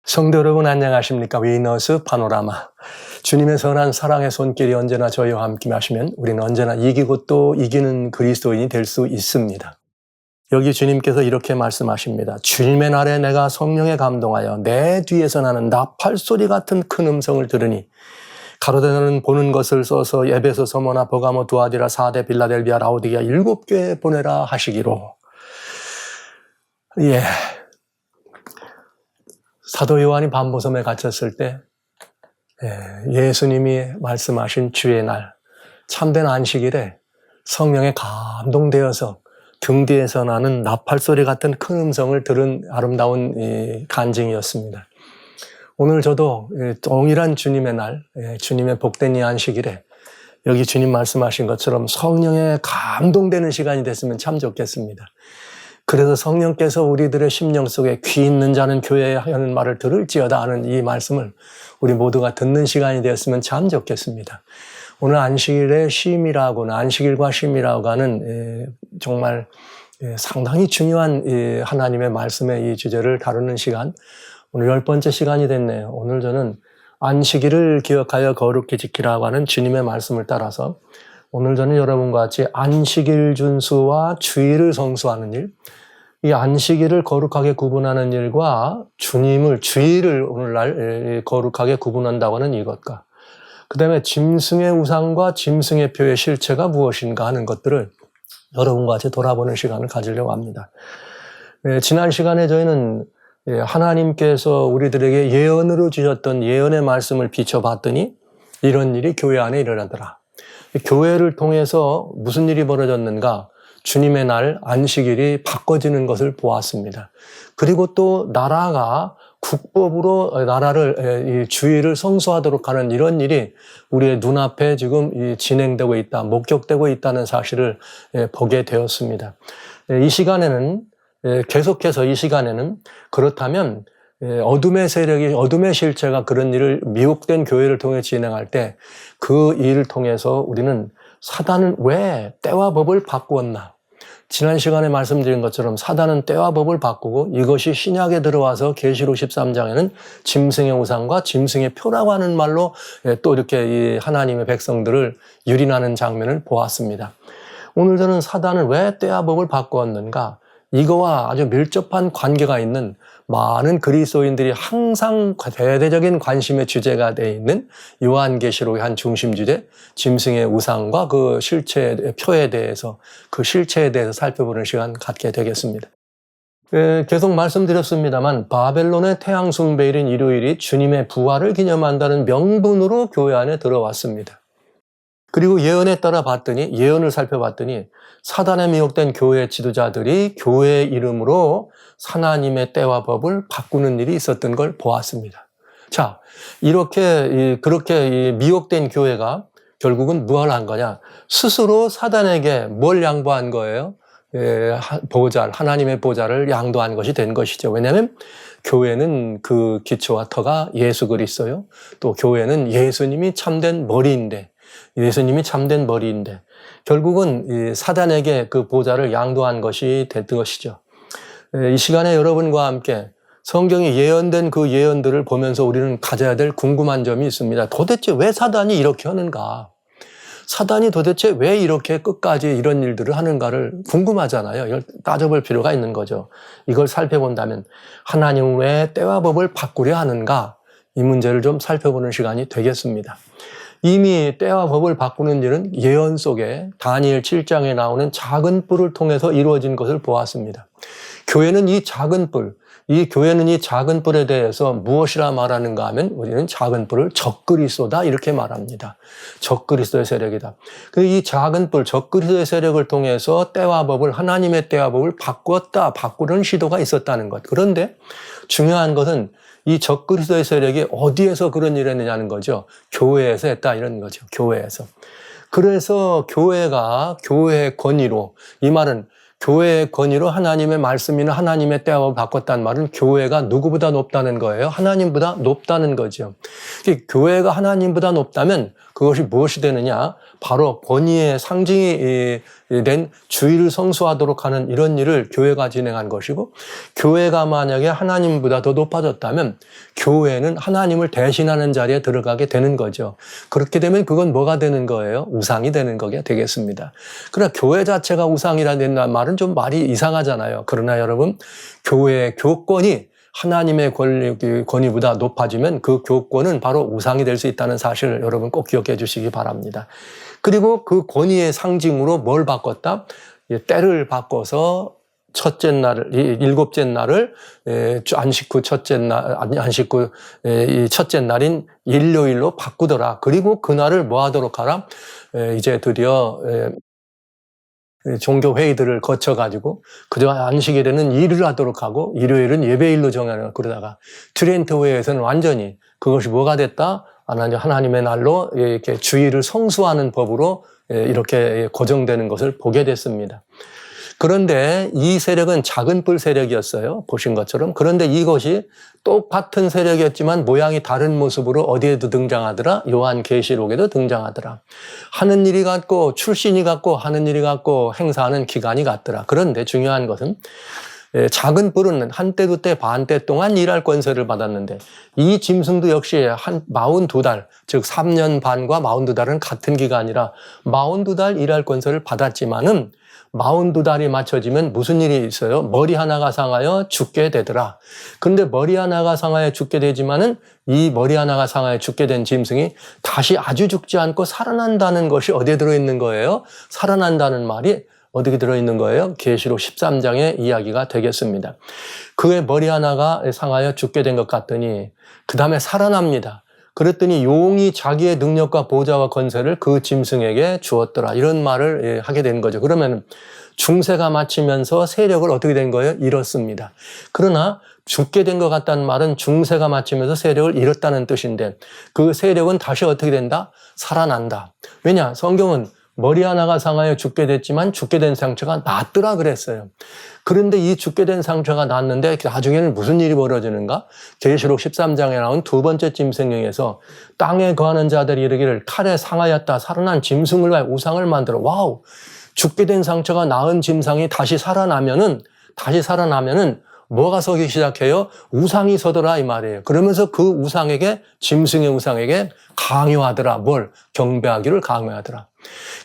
성도 여러분 안녕하십니까? 위너스 파노라마. 주님의 선한 사랑의 손길이 언제나 저희와 함께 하시면 우리는 언제나 이기고 또 이기는 그리스도인이 될 수 있습니다. 여기 주님께서 이렇게 말씀하십니다. 주님의 날에 내가 성령에 감동하여 내 뒤에서 나는 나팔 소리 같은 큰 음성을 들으니 가로되 너는 보는 것을 써서 에베소, 서머나, 버가모, 두아디라, 사데, 빌라델비아, 라오디게아 7교회에 보내라 하시기로. 사도 요한이 반보섬에 갇혔을 때 예수님이 말씀하신 주의 날, 참된 안식일에 성령에 감동되어서 등 뒤에서 나는 나팔 소리 같은 큰 음성을 들은 아름다운 간증이었습니다. 오늘 저도 동일한 주님의 날, 주님의 복된 이 안식일에 여기 주님 말씀하신 것처럼 성령에 감동되는 시간이 됐으면 참 좋겠습니다. 그래서 성령께서 우리들의 심령 속에 귀 있는 자는 교회에 하는 말을 들을지어다 하는 이 말씀을 우리 모두가 듣는 시간이 되었으면 참 좋겠습니다. 오늘 안식일의 쉼이라고는 안식일과 쉼이라고 하는 정말 상당히 중요한 하나님의 말씀의 이 주제를 다루는 시간, 오늘 10번째 시간이 됐네요. 오늘 저는 안식일을 기억하여 거룩히 지키라고 하는 주님의 말씀을 따라서 오늘 저는 여러분과 같이 안식일 준수와 주일을 성수하는 일, 이 안식일을 거룩하게 구분하는 일과 주일을 오늘날 거룩하게 구분한다고 하는 이것과 그 다음에 짐승의 우상과 짐승의 표의 실체가 무엇인가 하는 것들을 여러분과 같이 돌아보는 시간을 가지려고 합니다. 지난 시간에 저희는 하나님께서 우리들에게 예언으로 주셨던 예언의 말씀을 비춰봤더니 이런 일이 교회 안에 일어나더라. 교회를 통해서 무슨 일이 벌어졌는가? 주님의 날 안식일이 바꿔지는 것을 보았습니다. 그리고 또 나라가 국법으로 나라를 주일을 성수하도록 하는 이런 일이 우리의 눈앞에 지금 진행되고 있다, 목격되고 있다는 사실을 보게 되었습니다. 이 시간에는 계속해서 이 시간에는 그렇다면 어둠의 세력이, 어둠의 실체가 그런 일을 미혹된 교회를 통해 진행할 때 그 일을 통해서 우리는 사단은 왜 때와 법을 바꾸었나? 지난 시간에 말씀드린 것처럼 사단은 때와 법을 바꾸고 이것이 신약에 들어와서 계시록 13장에는 짐승의 우상과 짐승의 표라고 하는 말로 또 이렇게 이 하나님의 백성들을 유린하는 장면을 보았습니다. 오늘 저는 사단은 왜 때와 법을 바꾸었는가? 이거와 아주 밀접한 관계가 있는 많은 그리스도인들이 항상 대대적인 관심의 주제가 되어 있는 요한계시록의 한 중심 주제, 짐승의 우상과 그 실체의 표에 대해서, 그 실체에 대해서 살펴보는 시간 갖게 되겠습니다. 계속 말씀드렸습니다만 바벨론의 태양 숭배일인 일요일이 주님의 부활을 기념한다는 명분으로 교회 안에 들어왔습니다. 그리고 예언에 따라 봤더니, 예언을 살펴봤더니 사단에 미혹된 교회 지도자들이 교회의 이름으로 하나님의 때와 법을 바꾸는 일이 있었던 걸 보았습니다. 자, 그렇게 미혹된 교회가 결국은 뭘 한 거냐? 스스로 사단에게 뭘 양보한 거예요? 하나님의 보좌를 양도한 것이 된 것이죠. 왜냐하면 교회는 그 기초와 터가 예수 그리스도요. 또 교회는 예수님이 참된 머리인데 결국은 이 사단에게 그 보좌를 양도한 것이 됐던 것이죠. 이 시간에 여러분과 함께 성경이 예언된 그 예언들을 보면서 우리는 가져야 될 궁금한 점이 있습니다. 도대체 왜 사단이 이렇게 하는가? 사단이 도대체 왜 이렇게 끝까지 이런 일들을 하는가를 궁금하잖아요. 이걸 따져볼 필요가 있는 거죠. 이걸 살펴본다면 하나님은 왜 때와 법을 바꾸려 하는가? 이 문제를 좀 살펴보는 시간이 되겠습니다. 이미 때와 법을 바꾸는 일은 예언 속에 다니엘 7장에 나오는 작은 뿔을 통해서 이루어진 것을 보았습니다. 교회는 이 작은 뿔에 대해서 무엇이라 말하는가 하면 우리는 작은 뿔을 적그리스도다 이렇게 말합니다. 적그리스도의 세력이다. 이 작은 뿔, 적그리스도의 세력을 통해서 하나님의 때와 법을 바꾸는 시도가 있었다는 것. 그런데 중요한 것은 이 적그리스도의 세력이 어디에서 그런 일을 했느냐는 거죠. 교회에서 했다 이런 거죠. 교회에서. 그래서 교회의 권위로, 이 말은 교회의 권위로 하나님의 말씀이나 하나님의 때와 법을 바꿨다는 말은 교회가 누구보다 높다는 거예요. 하나님보다 높다는 거죠. 교회가 하나님보다 높다면 그것이 무엇이 되느냐? 바로 권위의 상징이 된 주의를 성수하도록 하는 이런 일을 교회가 진행한 것이고, 교회가 만약에 하나님보다 더 높아졌다면 교회는 하나님을 대신하는 자리에 들어가게 되는 거죠. 그렇게 되면 그건 뭐가 되는 거예요? 우상이 되는 거게 되겠습니다. 그러나 교회 자체가 우상이라는 말은 좀 말이 이상하잖아요. 그러나 여러분, 교회의 교권이 하나님의 권위보다 높아지면 그 교권은 바로 우상이 될 수 있다는 사실을 여러분 꼭 기억해 주시기 바랍니다. 그리고 그 권위의 상징으로 뭘 바꿨다? 때를 바꿔서 첫째 날을, 일곱째 날을 안식 후 첫째 날, 안식 후 이 첫째 날인 일요일로 바꾸더라. 그리고 그날을 뭐 하도록 하라? 이제 드디어 종교 회의들을 거쳐가지고 그저 안식일에는 일을 하도록 하고 일요일은 예배일로 정하는, 그러다가 트렌트 회의에서는 완전히 그것이 뭐가 됐다? 하나님의 날로 이렇게 주일을 성수하는 법으로 이렇게 고정되는 것을 보게 됐습니다. 그런데 이 세력은 작은 뿔 세력이었어요. 보신 것처럼. 그런데 이것이 똑같은 세력이었지만 모양이 다른 모습으로 어디에도 등장하더라? 요한계시록에도 등장하더라. 하는 일이 같고 출신이 같고 하는 일이 같고 행사하는 기간이 같더라. 그런데 중요한 것은 작은 뿔은 한때 두때 반때 동안 일할 권세를 받았는데 이 짐승도 역시 한 42달, 즉 3년 반과 42달은 같은 기간이라 42달 일할 권세를 받았지만은 42달이 맞춰지면 무슨 일이 있어요? 머리 하나가 상하여 죽게 되더라. 그런데 머리 하나가 상하여 죽게 되지만은 이 머리 하나가 상하여 죽게 된 짐승이 다시 아주 죽지 않고 살아난다는 것이 어디에 들어있는 거예요? 살아난다는 말이 어디에 들어있는 거예요? 계시록 13장의 이야기가 되겠습니다. 그의 머리 하나가 상하여 죽게 된 것 같더니 그 다음에 살아납니다. 그랬더니 용이 자기의 능력과 보좌와 권세를 그 짐승에게 주었더라. 이런 말을 하게 된 거죠. 그러면 중세가 마치면서 세력을 어떻게 된 거예요? 잃었습니다. 그러나 죽게 된 것 같다는 말은 중세가 마치면서 세력을 잃었다는 뜻인데 그 세력은 다시 어떻게 된다? 살아난다. 왜냐? 성경은 머리 하나가 상하여 죽게 됐지만 죽게 된 상처가 낫더라 그랬어요. 그런데 이 죽게 된 상처가 낫는데 나중에는 무슨 일이 벌어지는가? 계시록 13장에 나온 두 번째 짐승에게서 땅에 거하는 자들이 이르기를 칼에 상하였다 살아난 짐승을 위하여 우상을 만들어. 와우! 죽게 된 상처가 나은 짐승이 다시 살아나면은 뭐가 서기 시작해요? 우상이 서더라 이 말이에요. 그러면서 그 우상에게, 짐승의 우상에게 강요하더라. 뭘? 경배하기를 강요하더라.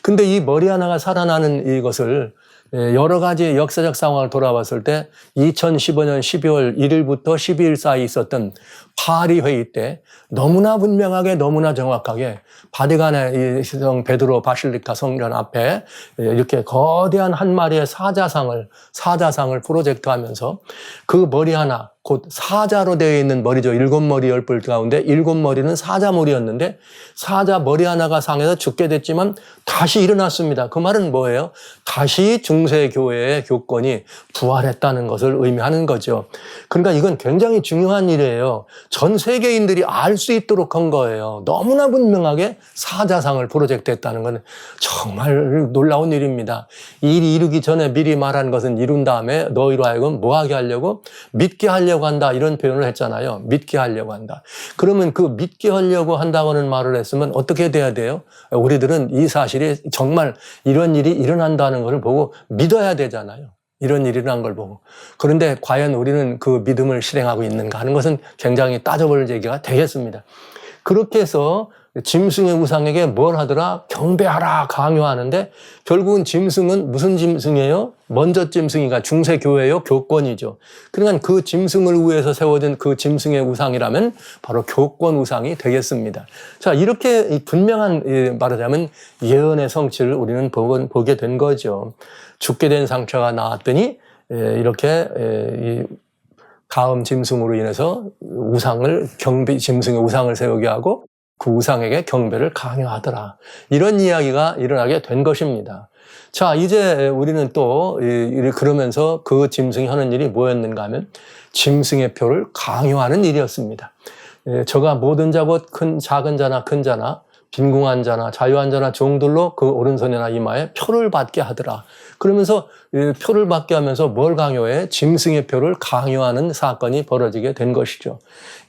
근데 이 머리 하나가 살아나는 이것을 여러 가지 역사적 상황을 돌아봤을 때 2015년 12월 1일부터 12일 사이 있었던 파리 회의 때 너무나 분명하게 너무나 정확하게 바티칸의 성 베드로 바실리카 성전 앞에 이렇게 거대한 한 마리의 사자상을 프로젝트하면서 그 머리 하나, 곧 사자로 되어 있는 머리죠. 7머리 10뿔 가운데 7머리는 사자 머리였는데 사자 머리 하나가 상해서 죽게 됐지만 다시 일어났습니다. 그 말은 뭐예요? 다시 중세교회의 교권이 부활했다는 것을 의미하는 거죠. 그러니까 이건 굉장히 중요한 일이에요. 전 세계인들이 알 수 있도록 한 거예요. 너무나 분명하게 사자상을 프로젝트했다는 건 정말 놀라운 일입니다. 일이 이루기 전에 미리 말한 것은 이룬 다음에 너희로 하여금 뭐하게 하려고? 믿게 하려고 한다 이런 표현을 했잖아요. 믿게 하려고 한다. 그러면 그 믿게 하려고 한다고는 말을 했으면 어떻게 돼야 돼요? 우리들은 이 사실이 정말 이런 일이 일어난다는 것을 보고 믿어야 되잖아요. 이런 일이 일어난 걸 보고. 그런데 과연 우리는 그 믿음을 실행하고 있는가 하는 것은 굉장히 따져볼 얘기가 되겠습니다. 그렇게 해서 짐승의 우상에게 뭘 하더라? 경배하라 강요하는데 결국은 짐승은 무슨 짐승이에요? 먼저 짐승이가 중세교회요 교권이죠. 그러니까 그 짐승을 위해서 세워진 그 짐승의 우상이라면 바로 교권 우상이 되겠습니다. 자, 이렇게 분명한 말하자면 예언의 성취를 우리는 보게 된 거죠. 죽게 된 상처가 나왔더니 이렇게 다음 짐승으로 인해서 짐승의 우상을 세우게 하고 그 우상에게 경배를 강요하더라. 이런 이야기가 일어나게 된 것입니다. 자, 이제 우리는 또 그러면서 그 짐승이 하는 일이 뭐였는가 하면 짐승의 표를 강요하는 일이었습니다. 저가 모든 자 곧 작은 자나 큰 자나 빈궁한 자유한 종들로 그 오른손이나 이마에 표를 받게 하더라. 그러면서 표를 받게 하면서 뭘 강요해? 짐승의 표를 강요하는 사건이 벌어지게 된 것이죠.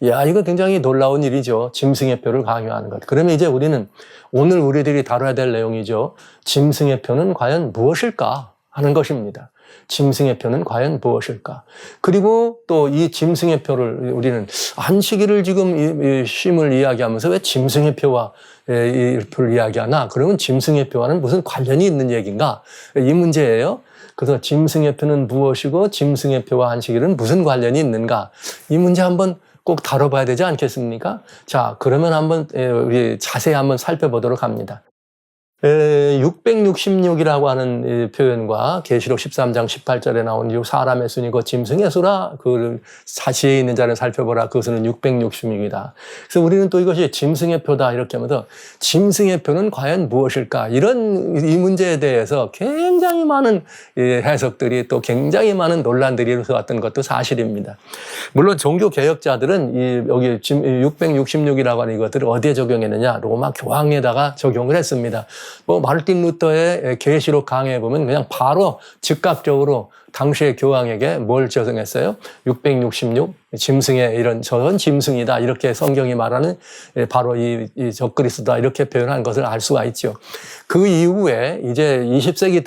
야, 이거 굉장히 놀라운 일이죠. 짐승의 표를 강요하는 것. 그러면 이제 우리는 오늘 우리들이 다뤄야 될 내용이죠. 짐승의 표는 과연 무엇일까 하는 것입니다. 짐승의 표는 과연 무엇일까? 그리고 또 이 짐승의 표를 우리는 안식일을 지금 쉼을 이야기하면서 왜 짐승의 표와 이 표를 이야기하나? 그러면 짐승의 표와는 무슨 관련이 있는 얘기인가? 이 문제예요. 그래서 짐승의 표는 무엇이고 짐승의 표와 안식일은 무슨 관련이 있는가? 이 문제 한번 꼭 다뤄봐야 되지 않겠습니까? 자, 그러면 한번 우리 자세히 한번 살펴보도록 합니다. 666이라고 하는 표현과 계시록 13장 18절에 나온 이 사람의 순이 그 짐승의 수라 그 사시에 있는 자를 살펴보라 그 수는 666이다. 그래서 우리는 또 이것이 짐승의 표다 이렇게 하면서 짐승의 표는 과연 무엇일까 이런 이 문제에 대해서 굉장히 많은 해석들이 또 굉장히 많은 논란들이 일어났던 것도 사실입니다. 물론 종교 개혁자들은 여기 666이라고 하는 이것들을 어디에 적용했느냐? 로마 교황에다가 적용을 했습니다. 마르틴 루터의 계시록 강해에 보면 그냥 바로 즉각적으로 당시의 교황에게 뭘 적용했어요? 666 짐승의 이런 저건 짐승이다 이렇게 성경이 말하는 바로 이 적그리스도다 이렇게 표현한 것을 알 수가 있죠. 그 이후에 이제 20세기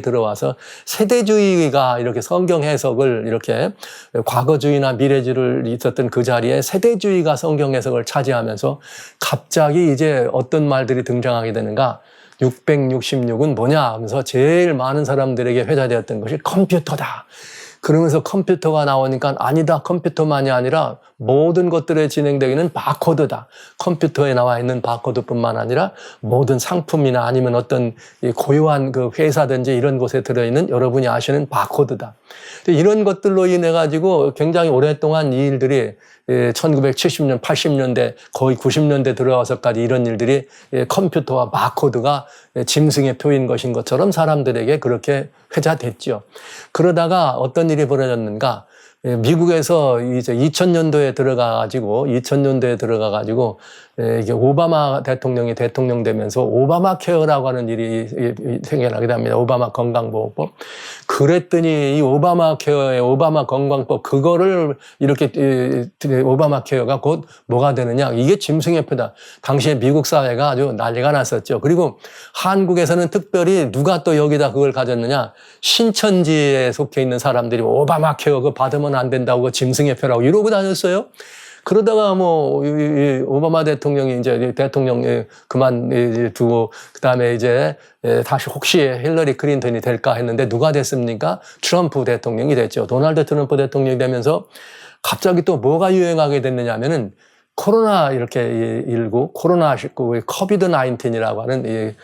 들어와서 세대주의가 이렇게 성경 해석을 이렇게 과거주의나 미래주의를 있었던 그 자리에 세대주의가 성경 해석을 차지하면서 갑자기 이제 어떤 말들이 등장하게 되는가? 666은 뭐냐 하면서 제일 많은 사람들에게 회자되었던 것이 컴퓨터다. 그러면서 컴퓨터가 나오니까 아니다. 컴퓨터만이 아니라 모든 것들에 진행되기는 바코드다. 컴퓨터에 나와 있는 바코드뿐만 아니라 모든 상품이나 아니면 어떤 고유한 그 회사든지 이런 곳에 들어있는 여러분이 아시는 바코드다. 이런 것들로 인해 가지고 굉장히 오랫동안 이 일들이 1970년, 80년대, 거의 90년대 들어와서까지 이런 일들이 컴퓨터와 바코드가 짐승의 표인 것인 것처럼 사람들에게 그렇게 회자됐죠. 그러다가 어떤 일이 벌어졌는가? 미국에서 이제 2000년도에 들어가가지고 이게 오바마 대통령이 대통령 되면서 오바마 케어라고 하는 일이 생겨나게 됩니다. 오바마 건강보호법. 그랬더니 이 오바마 케어의 오바마 건강법 그거를 이렇게 오바마 케어가 곧 뭐가 되느냐. 이게 짐승의 표다. 당시에 미국 사회가 아주 난리가 났었죠. 그리고 한국에서는 특별히 누가 또 여기다 그걸 가졌느냐. 신천지에 속해 있는 사람들이 오바마 케어 그거 받으면 안 된다고 짐승의 표라고 이러고 다녔어요. 그러다가 오바마 대통령이 이제 대통령 그만두고 그다음에 이제 다시 혹시 힐러리 클린턴이 될까 했는데 누가 됐습니까? 트럼프 대통령이 됐죠. 도널드 트럼프 대통령이 되면서 갑자기 또 뭐가 유행하게 됐느냐 하면은 코로나 이렇게 19, 코로나19, 코비드 19이라고 하는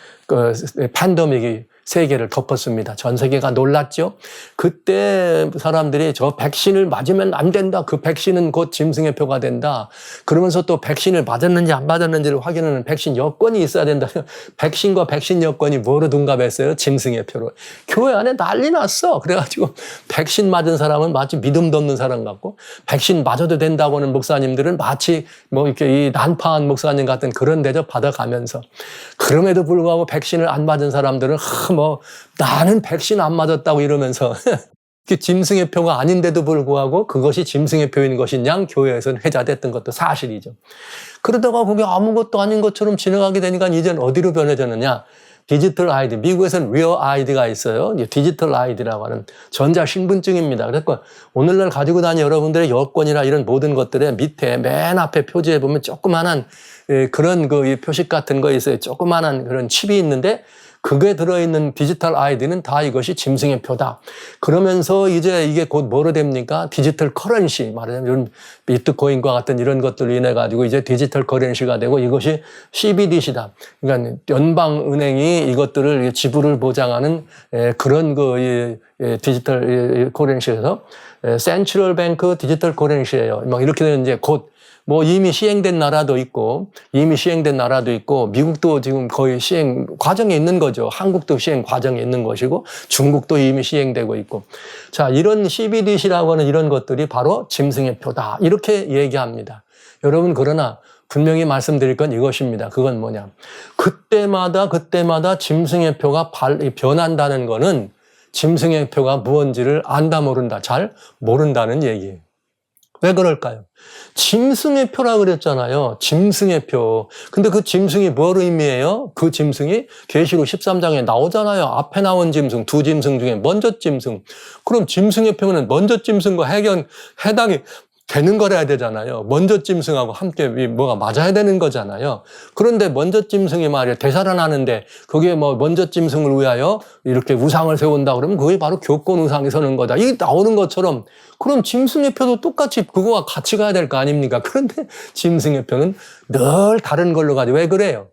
팬데믹이 세계를 덮었습니다. 전 세계가 놀랐죠. 그때 사람들이 저 백신을 맞으면 안 된다. 그 백신은 곧 짐승의 표가 된다. 그러면서 또 백신을 맞았는지 안 맞았는지를 확인하는 백신 여권이 있어야 된다. 백신과 백신 여권이 뭐로 둔갑했어요? 짐승의 표로. 교회 안에 난리 났어. 그래가지고 백신 맞은 사람은 마치 믿음도 없는 사람 같고 백신 맞아도 된다고 하는 목사님들은 마치 뭐 이렇게 이 난파한 목사님 같은 그런 대접 받아가면서 그럼에도 불구하고 백신을 안 맞은 사람들은 나는 백신 안 맞았다고 이러면서 짐승의 표가 아닌데도 불구하고 그것이 짐승의 표인 것인 양 교회에서는 회자됐던 것도 사실이죠. 그러다가 그게 아무것도 아닌 것처럼 지나가게 되니까 이제는 어디로 변해졌느냐. 디지털 아이디, 미국에서는 리얼 아이디가 있어요. 디지털 아이디라고 하는 전자신분증입니다. 그러니까 오늘날 가지고 다니는 여러분들의 여권이나 이런 모든 것들의 밑에 맨 앞에 표지에 보면 조그만한 그런 그 표식 같은 거 있어요. 조그만한 그런 칩이 있는데 그게 들어있는 디지털 아이디는 다 이것이 짐승의 표다. 그러면서 이제 이게 곧 뭐로 됩니까? 디지털 커런시, 말하자면 이런 비트코인과 같은 이런 것들로 인해 가지고 이제 디지털 커런시가 되고 이것이 CBDC다. 그러니까 연방은행이 이것들을 지불을 보장하는 그런 그 디지털 커런시에서 센트럴 뱅크 디지털 커런시예요. 막 이렇게 되는 이제 곧 이미 시행된 나라도 있고, 미국도 지금 거의 시행 과정에 있는 거죠. 한국도 시행 과정에 있는 것이고, 중국도 이미 시행되고 있고. 자, 이런 CBDC라고 하는 이런 것들이 바로 짐승의 표다. 이렇게 얘기합니다. 여러분, 그러나 분명히 말씀드릴 건 이것입니다. 그건 뭐냐. 그때마다 짐승의 표가 변한다는 거는 짐승의 표가 무언지를 안다 모른다. 잘 모른다는 얘기예요. 왜 그럴까요? 짐승의 표라 그랬잖아요. 짐승의 표. 근데 그 짐승이 뭘 의미해요? 그 짐승이 계시록 13장에 나오잖아요. 앞에 나온 짐승, 두 짐승 중에 먼저 짐승. 그럼 짐승의 표는 먼저 짐승과 해당이 되는 거라야 되잖아요. 먼저 짐승하고 함께 뭐가 맞아야 되는 거잖아요. 그런데 먼저 짐승이 말이야 되살아나는데 그게 뭐 먼저 짐승을 위하여 이렇게 우상을 세운다 그러면 그게 바로 교권 우상이 서는 거다. 이게 나오는 것처럼 그럼 짐승의 표도 똑같이 그거와 같이 가야 될 거 아닙니까? 그런데 짐승의 표는 늘 다른 걸로 가죠. 왜 그래요?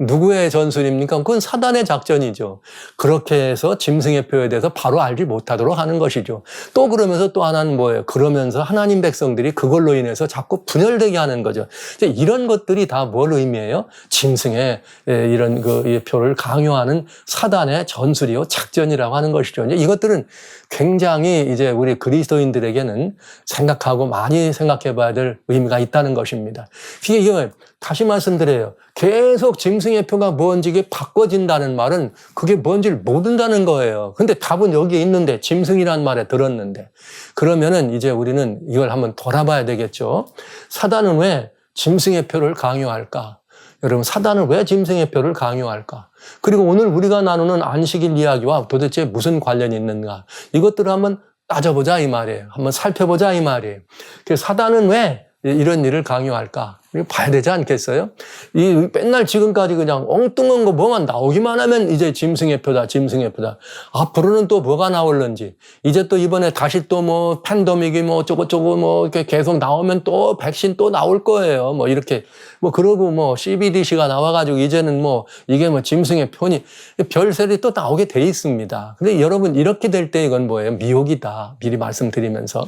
누구의 전술입니까? 그건 사단의 작전이죠. 그렇게 해서 짐승의 표에 대해서 바로 알지 못하도록 하는 것이죠. 또 그러면서 또 하나는 뭐예요? 그러면서 하나님 백성들이 그걸로 인해서 자꾸 분열되게 하는 거죠. 이런 것들이 다 뭘 의미해요? 짐승의 이런 이 표를 강요하는 사단의 전술이요, 작전이라고 하는 것이죠. 이것들은 굉장히 이제 우리 그리스도인들에게는 생각하고 많이 생각해 봐야 될 의미가 있다는 것입니다. 이게 다시 말씀드려요. 계속 짐승의 표가 뭔지 이게 바꿔진다는 말은 그게 뭔지를 모른다는 거예요. 근데 답은 여기에 있는데 짐승이라는 말에 들었는데 그러면은 이제 우리는 이걸 한번 돌아봐야 되겠죠. 사단은 왜 짐승의 표를 강요할까? 여러분 사단은 왜 짐승의 표를 강요할까? 그리고 오늘 우리가 나누는 안식일 이야기와 도대체 무슨 관련이 있는가? 이것들을 한번 따져보자 이 말이에요. 한번 살펴보자 이 말이에요. 그래서 사단은 왜 이런 일을 강요할까? 이거 봐야 되지 않겠어요? 맨날 지금까지 그냥 엉뚱한 거 뭐만 나오기만 하면 이제 짐승의 표다, 짐승의 표다. 앞으로는 또 뭐가 나올런지. 이제 또 이번에 다시 또 뭐 팬데믹이 뭐 어쩌고저쩌고 뭐 이렇게 계속 나오면 또 백신 또 나올 거예요. 뭐 이렇게. 뭐 그러고 뭐 CBDC가 나와가지고 이제는 뭐 이게 뭐 짐승의 표니 별세리 또 나오게 돼 있습니다. 근데 여러분 이렇게 될 때 이건 뭐예요? 미혹이다. 미리 말씀드리면서.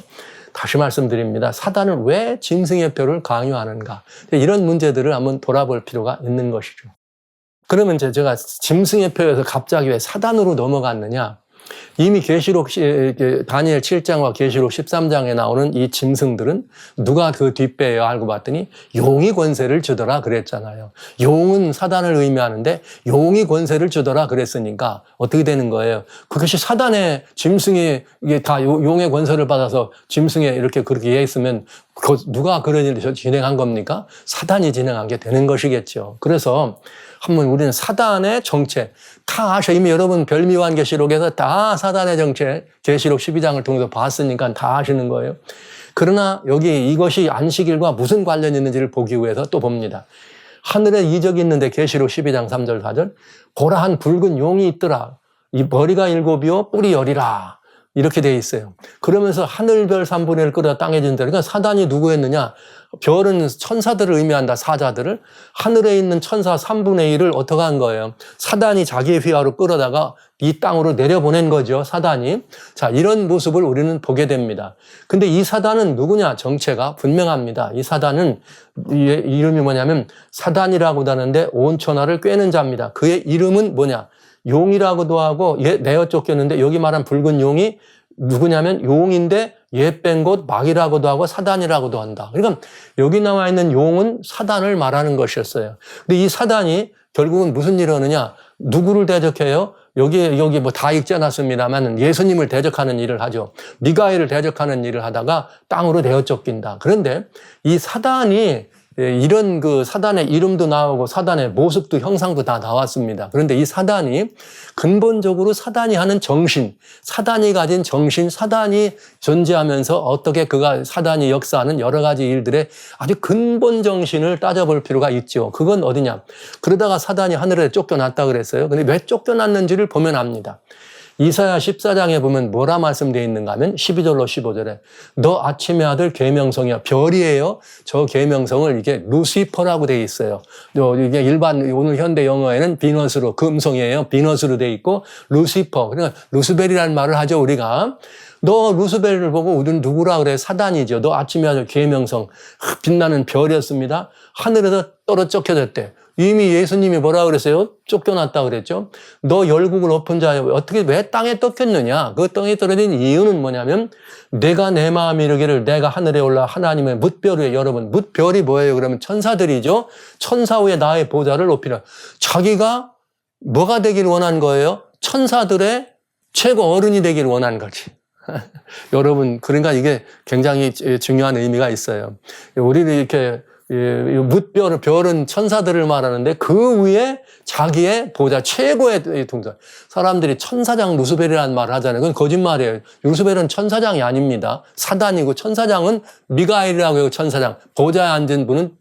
다시 말씀드립니다. 사단은 왜 짐승의 표를 강요하는가? 이런 문제들을 한번 돌아볼 필요가 있는 것이죠. 그러면 제가 짐승의 표에서 갑자기 왜 사단으로 넘어갔느냐? 이미 계시록 다니엘 7장과 계시록 13장에 나오는 이 짐승들은 누가 그 뒷배예요? 알고 봤더니 용이 권세를 주더라 그랬잖아요. 용은 사단을 의미하는데 용이 권세를 주더라 그랬으니까 어떻게 되는 거예요? 그것이 사단의 짐승이 이게 다 용의 권세를 받아서 짐승에 이렇게 그렇게 이해했으면 누가 그런 일을 진행한 겁니까? 사단이 진행한 게 되는 것이겠죠. 그래서 한번 우리는 사단의 정체 다 아셔. 이미 여러분 별미환계시록에서 다 사단의 정체 계시록 12장을 통해서 봤으니까 다 아시는 거예요. 그러나 여기 이것이 안식일과 무슨 관련이 있는지를 보기 위해서 또 봅니다. 하늘에 이적이 있는데 계시록 12장 3절 4절 보라 한 붉은 용이 있더라. 이 머리가 7이요 뿔이 10이라. 이렇게 돼 있어요. 그러면서 하늘별 3분의 1 끌어 땅에 준다. 그러니까 사단이 누구였느냐? 별은 천사들을 의미한다. 사자들을. 하늘에 있는 천사 3분의 1을 어떻게 한 거예요? 사단이 자기의 휘하로 끌어다가 이 땅으로 내려보낸 거죠. 사단이. 자, 이런 모습을 우리는 보게 됩니다. 근데 이 사단은 누구냐? 정체가 분명합니다. 이 사단은 이름이 뭐냐면 사단이라고도 하는데 온 천하를 꿰는 자입니다. 그의 이름은 뭐냐? 용이라고도 하고 내어 쫓겼는데 여기 말한 붉은 용이 누구냐면 용인데 얘 뺀 곳 마귀라고도 하고 사단이라고도 한다. 그러니까 여기 나와 있는 용은 사단을 말하는 것이었어요. 근데 이 사단이 결국은 무슨 일을 하느냐? 누구를 대적해요? 여기 뭐 다 읽지 않았습니다만 예수님을 대적하는 일을 하죠. 미가엘을 대적하는 일을 하다가 땅으로 내어 쫓긴다. 그런데 이 사단이 이런 그 사단의 이름도 나오고 사단의 모습도 형상도 다 나왔습니다. 그런데 이 사단이 근본적으로 사단이 하는 정신, 사단이 가진 정신, 사단이 존재하면서 어떻게 사단이 역사하는 여러 가지 일들의 아주 근본 정신을 따져볼 필요가 있죠. 그건 어디냐? 그러다가 사단이 하늘에 쫓겨났다 그랬어요. 근데 왜 쫓겨났는지를 보면 압니다. 이사야 14장에 보면 뭐라 말씀되어 있는가 하면 12절로 15절에 너 아침의 아들 계명성이야. 별이에요. 저 계명성을 이게 루시퍼라고 되어 있어요. 이게 일반 오늘 현대 영어에는 비너스로 금성이에요. 비너스로 되어 있고 루시퍼. 그러니까 루스벨이라는 말을 하죠 우리가. 너 루스벨을 보고 우리는 누구라 그래? 사단이죠. 너 아침에 아주 계명성 빛나는 별이었습니다. 하늘에서 떨어 쫓겨졌대. 이미 예수님이 뭐라 그랬어요? 쫓겨났다 그랬죠. 너 열국을 엎은 자여 어떻게 왜 땅에 떴겠느냐? 그 땅에 떨어진 이유는 뭐냐면 내가 내 마음에 이르기를 내가 하늘에 올라 하나님의 뭇별 위에 여러분 뭇별이 뭐예요? 그러면 천사들이죠. 천사 위에 나의 보좌를 높이라. 자기가 뭐가 되길 원한 거예요? 천사들의 최고 어른이 되길 원한 거지. 여러분 그러니까 이게 굉장히 중요한 의미가 있어요. 우리는 이렇게 별은 천사들을 말하는데 그 위에 자기의 보좌 최고의 동작. 사람들이 천사장 루스벨이라는 말을 하잖아요. 그건 거짓말이에요. 루스벨은 천사장이 아닙니다. 사단이고 천사장은 미가엘이라고 해요. 천사장. 보좌에 앉은 분은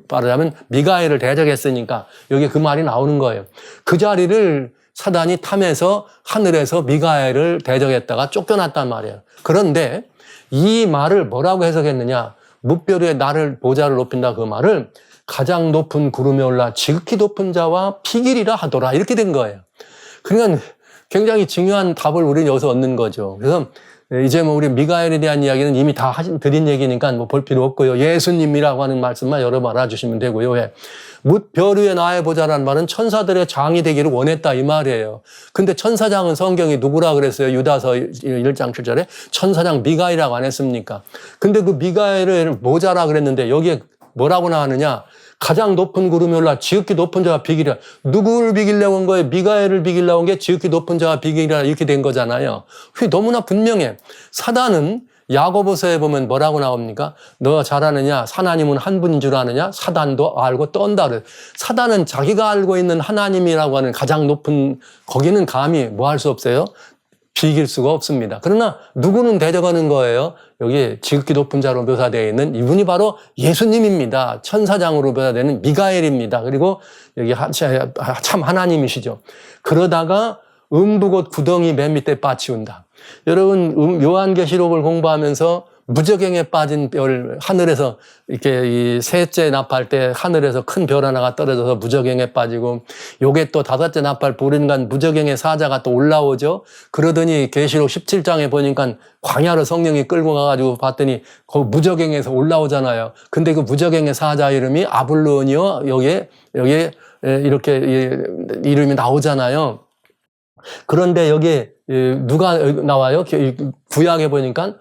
말하자면 미가엘을 대적했으니까 여기 그 말이 나오는 거예요. 그 자리를 사단이 탐해서 하늘에서 미가엘을 대적했다가 쫓겨났단 말이에요. 그런데 이 말을 뭐라고 해석했느냐? 뭇별 위에 나를 보좌를 높인다 그 말을 가장 높은 구름에 올라 지극히 높은 자와 피길이라 하더라 이렇게 된 거예요. 그러니까 굉장히 중요한 답을 우리는 여기서 얻는 거죠. 그래서 이제 뭐 우리 미가엘에 대한 이야기는 이미 다 드린 얘기니까 뭐 볼 필요 없고요. 예수님이라고 하는 말씀만 여러분 알아주시면 되고요. 왜? 뭇별 위에 나의 보좌라는 말은 천사들의 장이 되기를 원했다 이 말이에요. 근데 천사장은 성경이 누구라 그랬어요? 유다서 1장 7절에 천사장 미가엘이라고 안 했습니까? 근데 그 미가엘을 모자라 그랬는데 여기에 뭐라고 나왔느냐? 가장 높은 구름이 올라 지극히 높은 자와 비기리라. 누구를 비기려고 한 거예요? 미가엘을 비기려고 한 게 지극히 높은 자와 비기리라 이렇게 된 거잖아요. 그게 너무나 분명해. 사단은 야고보서에 보면 뭐라고 나옵니까? 너 잘 아느냐? 하나님은 한 분인 줄 아느냐? 사단도 알고 떤다. 사단은 자기가 알고 있는 하나님이라고 하는 가장 높은 거기는 감히 뭐 할 수 없어요? 비길 수가 없습니다. 그러나 누구는 대적하는 거예요? 여기 지극히 높은 자로 묘사되어 있는 이분이 바로 예수님입니다. 천사장으로 묘사되는 미가엘입니다. 그리고 여기 참 하나님이시죠. 그러다가 음부곧 구덩이 맨 밑에 빠치운다. 여러분 요한계시록을 공부하면서 무저갱에 빠진 별 하늘에서 이렇게 이 셋째 나팔 때 하늘에서 큰 별 하나가 떨어져서 무저갱에 빠지고 요게 또 다섯째 나팔 부르니까 무저갱의 사자가 또 올라오죠. 그러더니 계시록 17장에 보니까 광야로 성령이 끌고 가가지고 봤더니 그 무저갱에서 올라오잖아요. 근데 그 무저갱의 사자 이름이 아블론이요. 여기에 이렇게 이름이 나오잖아요. 그런데 여기에 누가 나와요? 구약에 보니까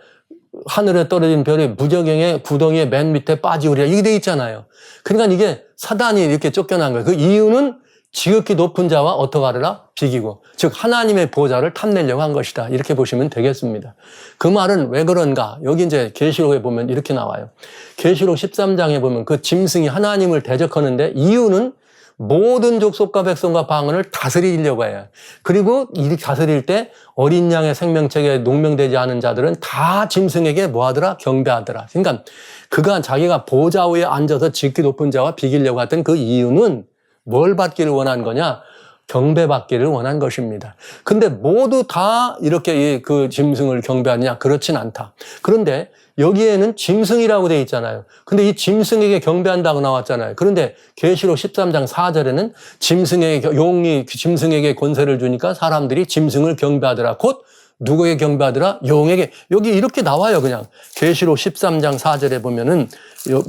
하늘에 떨어진 별이 무저갱의 구덩이의 맨 밑에 빠지우리라 이게 돼 있잖아요. 그러니까 이게 사단이 이렇게 쫓겨난 거예요. 그 이유는 지극히 높은 자와 어떻게 하리라? 비기고 즉 하나님의 보좌를 탐내려고 한 것이다. 이렇게 보시면 되겠습니다. 그 말은 왜 그런가? 여기 이제 계시록에 보면 이렇게 나와요. 계시록 13장에 보면 그 짐승이 하나님을 대적하는데 이유는 모든 족속과 백성과 방언을 다스리려고 해요. 그리고 이 다스릴 때 어린 양의 생명책에 농명되지 않은 자들은 다 짐승에게 뭐하더라? 경배하더라. 그러니까 그가 자기가 보좌 위에 앉아서 지극히 높은 자와 비기려고 했던 그 이유는 뭘 받기를 원한 거냐? 경배받기를 원한 것입니다. 근데 모두 다 이렇게 그 짐승을 경배하느냐? 그렇진 않다. 그런데 여기에는 짐승이라고 되어 있잖아요. 근데 이 짐승에게 경배한다고 나왔잖아요. 그런데 계시록 13장 4절에는 용이 짐승에게 권세를 주니까 사람들이 짐승을 경배하더라. 곧 누구에게 경배하더라? 용에게. 여기 이렇게 나와요, 그냥. 계시록 13장 4절에 보면은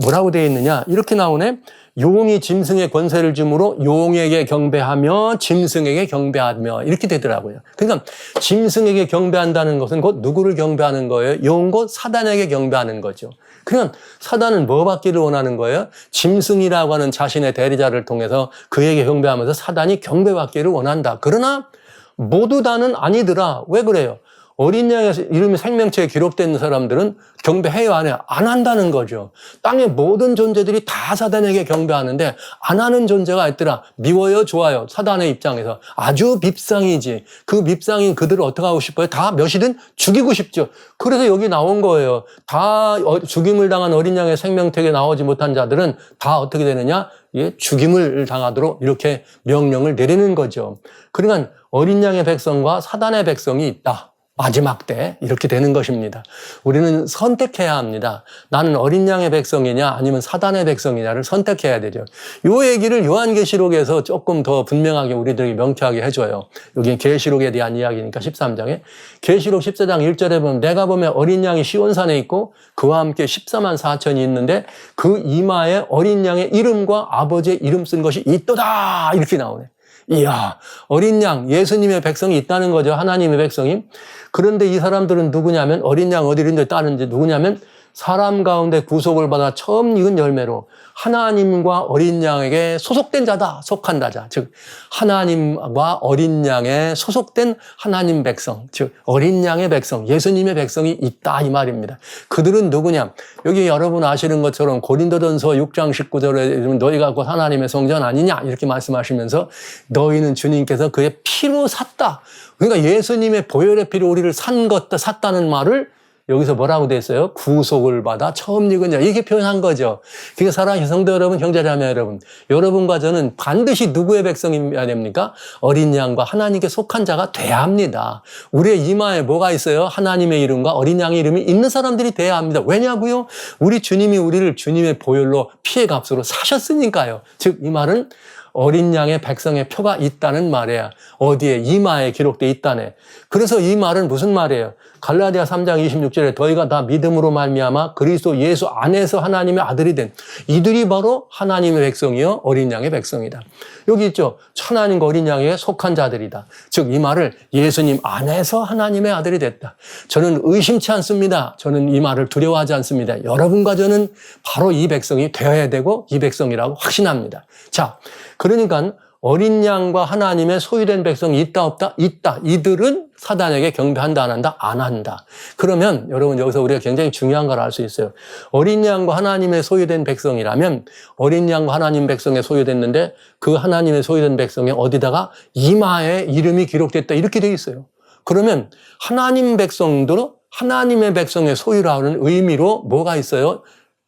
뭐라고 되어 있느냐? 이렇게 나오네. 용이 짐승의 권세를 주므로 용에게 경배하며 짐승에게 경배하며 이렇게 되더라고요. 그러니까 짐승에게 경배한다는 것은 곧 누구를 경배하는 거예요? 용 곧 사단에게 경배하는 거죠. 그러니까 사단은 뭐 받기를 원하는 거예요? 짐승이라고 하는 자신의 대리자를 통해서 그에게 경배하면서 사단이 경배받기를 원한다. 그러나 모두 다는 아니더라. 왜 그래요? 어린 양의 이름이 생명체에 기록된 사람들은 경배해요, 안 해요? 안 한다는 거죠. 땅의 모든 존재들이 다 사단에게 경배하는데 안 하는 존재가 있더라. 미워요, 좋아요? 사단의 입장에서 아주 밉상이지. 그 밉상인 그들을 어떻게 하고 싶어요? 다 몇이든 죽이고 싶죠. 그래서 여기 나온 거예요. 다 죽임을 당한 어린 양의 생명체에 나오지 못한 자들은 다 어떻게 되느냐? 죽임을 당하도록 이렇게 명령을 내리는 거죠. 그러니까 어린 양의 백성과 사단의 백성이 있다. 마지막 때 이렇게 되는 것입니다. 우리는 선택해야 합니다. 나는 어린 양의 백성이냐 아니면 사단의 백성이냐를 선택해야 되죠. 이 얘기를 요한계시록에서 조금 더 분명하게 우리들에게 명쾌하게 해줘요. 여기 계시록에 대한 이야기니까 13장에. 계시록 14장 1절에 보면 내가 보면 어린 양이 시온산에 있고 그와 함께 14만 4천이 있는데 그 이마에 어린 양의 이름과 아버지의 이름 쓴 것이 있도다 이렇게 나오네. 이야, 어린 양, 예수님의 백성이 있다는 거죠. 하나님의 백성이. 그런데 이 사람들은 누구냐면, 어린 양 어디 있는데 따는지 누구냐면, 사람 가운데 구속을 받아 처음 익은 열매로 하나님과 어린 양에게 소속된 자다, 속한 자. 즉, 하나님과 어린 양에 소속된 하나님 백성, 즉, 어린 양의 백성, 예수님의 백성이 있다, 이 말입니다. 그들은 누구냐? 여기 여러분 아시는 것처럼 고린도전서 6장 19절에 너희가 곧 하나님의 성전 아니냐? 이렇게 말씀하시면서 너희는 주님께서 그의 피로 샀다. 그러니까 예수님의 보혈의 피로 우리를 샀다는 말을 여기서 뭐라고 돼 있어요? 구속을 받아 처음 익은 자. 이렇게 표현한 거죠. 그러니까 사랑하는 성도 여러분, 형제자매 여러분. 여러분과 저는 반드시 누구의 백성이어야 됩니까? 어린 양과 하나님께 속한 자가 돼야 합니다. 우리의 이마에 뭐가 있어요? 하나님의 이름과 어린 양의 이름이 있는 사람들이 돼야 합니다. 왜냐고요? 우리 주님이 우리를 주님의 보혈로 피의 값으로 사셨으니까요. 즉, 이 말은 어린 양의 백성의 표가 있다는 말이야. 어디에? 이마에 기록되어 있다네. 그래서 이 말은 무슨 말이에요? 갈라디아 3장 26절에 너희가 다 믿음으로 말미암아 그리스도 예수 안에서 하나님의 아들이 된 이들이 바로 하나님의 백성이요 어린 양의 백성이다. 여기 있죠. 하나님과 어린 양에 속한 자들이다. 즉 이 말을 예수님 안에서 하나님의 아들이 됐다. 저는 의심치 않습니다. 저는 이 말을 두려워하지 않습니다. 여러분과 저는 바로 이 백성이 되어야 되고 이 백성이라고 확신합니다. 자, 그러니까 어린 양과 하나님의 소유된 백성이 있다 없다? 있다. 이들은 사단에게 경배한다 안 한다? 안 한다. 그러면 여러분 여기서 우리가 굉장히 중요한 걸 알 수 있어요. 어린 양과 하나님의 소유된 백성이라면 어린 양과 하나님 백성에 소유됐는데 그 하나님의 소유된 백성에 어디다가 이마에 이름이 기록됐다 이렇게 돼 있어요. 그러면 하나님 백성들은 하나님의 백성의 소유라는 의미로 뭐가 있어요?